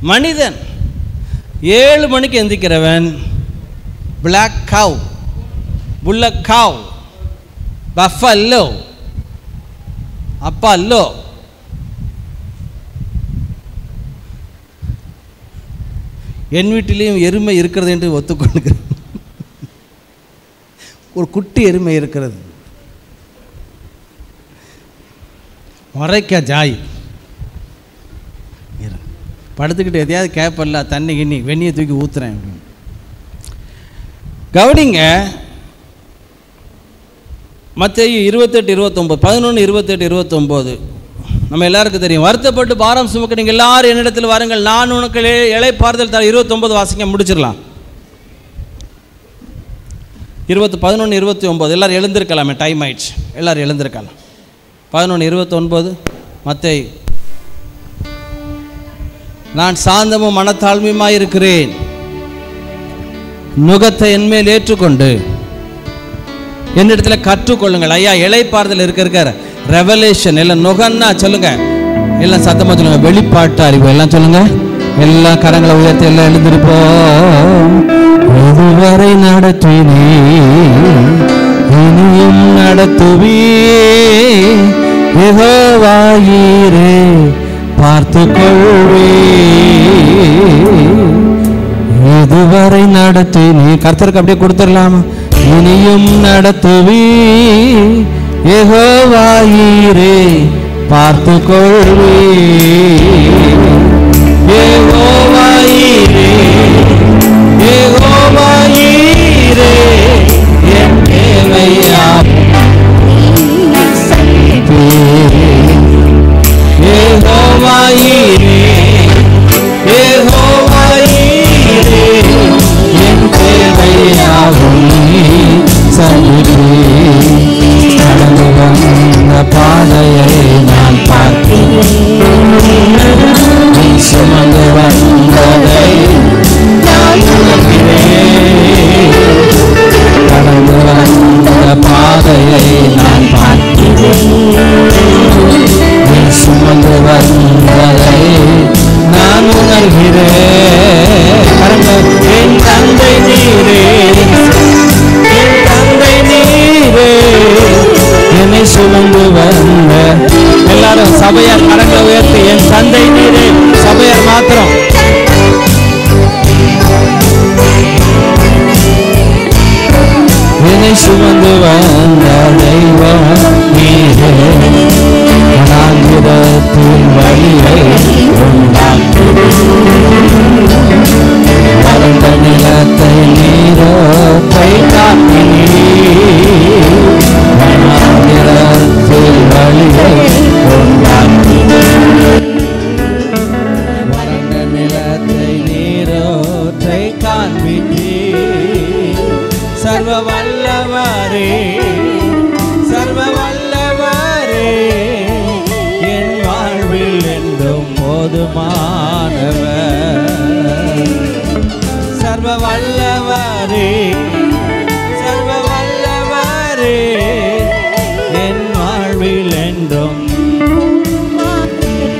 மனிதன், 7 மணிக்கு எந்திரிக்கிறவன் பிளாக் கவ், புல்லக் கவ், பஃபல்லோ, அப்பல்லோ. என் வீட்டிலையும் எருமை இருக்கிறது என்று ஒத்துக்கொள்கிறேன். ஒரு குட்டி எருமை இருக்கிறது, முறைக்க ஜாய் படுத்துக்கிட்டு எதையாவது கேப்பல்ல, தண்ணி கிண்ணி வெந்நியை தூக்கி ஊற்றுறேன் அப்படின்னு. கவனிங்க, மத்தேயு 28:29, 11:28-29 நம்ம எல்லாருக்கும் தெரியும். வருத்தப்பட்டு பாரம் சுமக்க நீங்கள் எல்லாரும் என்னிடத்தில் வாருங்கள், நான் உனக்கு இளைப்பாறுதல் தர. 29 வாசிங்க, முடிச்சிடலாம். 11:29 எல்லாரும் எழுந்திருக்கலாமே, டைம் ஆயிடுச்சு, எல்லாரும் எழுந்திருக்கலாம். 11:29 மத்தேயு. நான் சாந்தமும் மனத்தாழ்மையுமாய் இருக்கிறேன், நுகத்தை என்மேல் ஏற்றுக்கொண்டு என்னிடத்துல கற்றுக்கொள்ளுங்கள். ஐயா, இளைப்பாறுதல் இருக்க ரெவலேஷன் எல்லாம் நுகன்னா சொல்லுங்க, எல்லாம் சத்தமா சொல்லுங்க, வெளிப்பாட்டு அறிவு எல்லாம் சொல்லுங்க, எல்லா கரங்களை உயர்த்தி எல்லாம் எழுந்திருப்போம். இதுவரை நடத்தினே இனியும் நடத்துவே, யெகோவாயீரே பார்த்து கொள்வே. இதுவரை நடத்தினே, கர்த்தருக்கு அப்படியே கொடுத்துடலாமா? இனியும் நடத்துவே, யெகோவாயீரே பார்த்து கொள்வே. யெகோவாயீரே, யெகோவாயீரே என் தேவையாம் யெகோவாயீரே, யெகோவாயீரே என் தேவையாகும் சந்திப்பே. கடந்து வந்த பாதையை நான் பார்க்கிறேன், சுமந்து வந்ததை நான் உணர்கிறேன். கடந்து வந்த பாதையை நான் பார்க்கிறேன், சுமந்து வந்ததை நான் உணர்கிறேன். என் தந்தை நீரே, என் தந்தை நீரே என்னை சுமந்து வந்த. எல்லாரும் மாத்திரம் சபையார் கரங்களை உயர்த்தி என் தந்தை நீரே. சபையார் மாத்திரம் என்னை சுமந்து வந்த தெய்வம் நீரே. வனாந்திரத்தில் வழியை உண்டாக்கி வறண்ட நிலத்தை நீரோட்டை காட்டினீர். வனாந்திரத்தில் வழியை உண்டாக்கி வறண்ட நிலத்தை நீரோட்டை காண்பித்தீர். சர்வ வல்லவரே, சர்வ வல்லவரே, என் வாழ்வில் என்றும் போதுமானவர். சர்வ வல்லவரே, சர்வ வல்லவரே, என் வாழ்வில் என்றும்.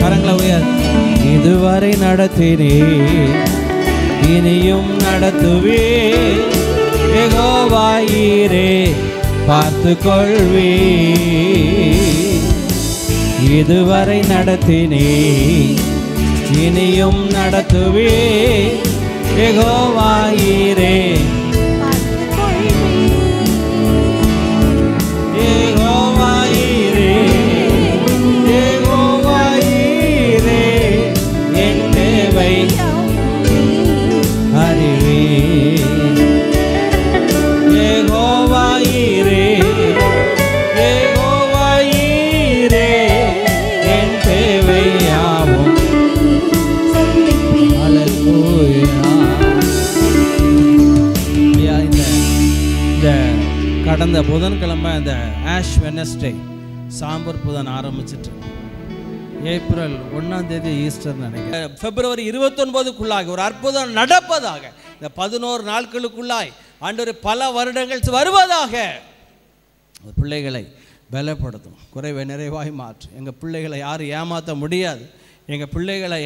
கரங்களை உயர். இதுவரை நடத்தினீர், இனியும் நடத்துவே. யெகோவாயீரே பார்த்து கொள்வே. இதுவரை நடத்தினே, இனியும் நடத்துவே. யெகோவாயீரே யெகோவாயீரே யெகோவாயீரே, என் தேவை அறிவே. யெகோவாயீரே யெகோவாயீரே, என் தேவையாவும். ஹல்லேலூயா. இந்த கடந்த புதன்கிழமை இந்த ஆஷ் வெனஸ்டே சாம்பர் புதன் ஆரம்பிச்சிட்டு ஏப்ரல் 1ஆம் தேதி ஈஸ்டர் நினைக்கிறேன். பிப்ரவரி 29க்குள்ளாக ஒரு அற்புதம் நடப்பதாக. இந்த 11 நாட்களுக்குள்ளாய் ஆண்டவர் பல வருடங்கள் வருவதாக. பிள்ளைகளை பலப்படுத்தும், குறைவை நிறைவாய் மாற்றும். எங்கள் பிள்ளைகளை யாரும் ஏமாற்ற முடியாது. எங்கள் பிள்ளைகளை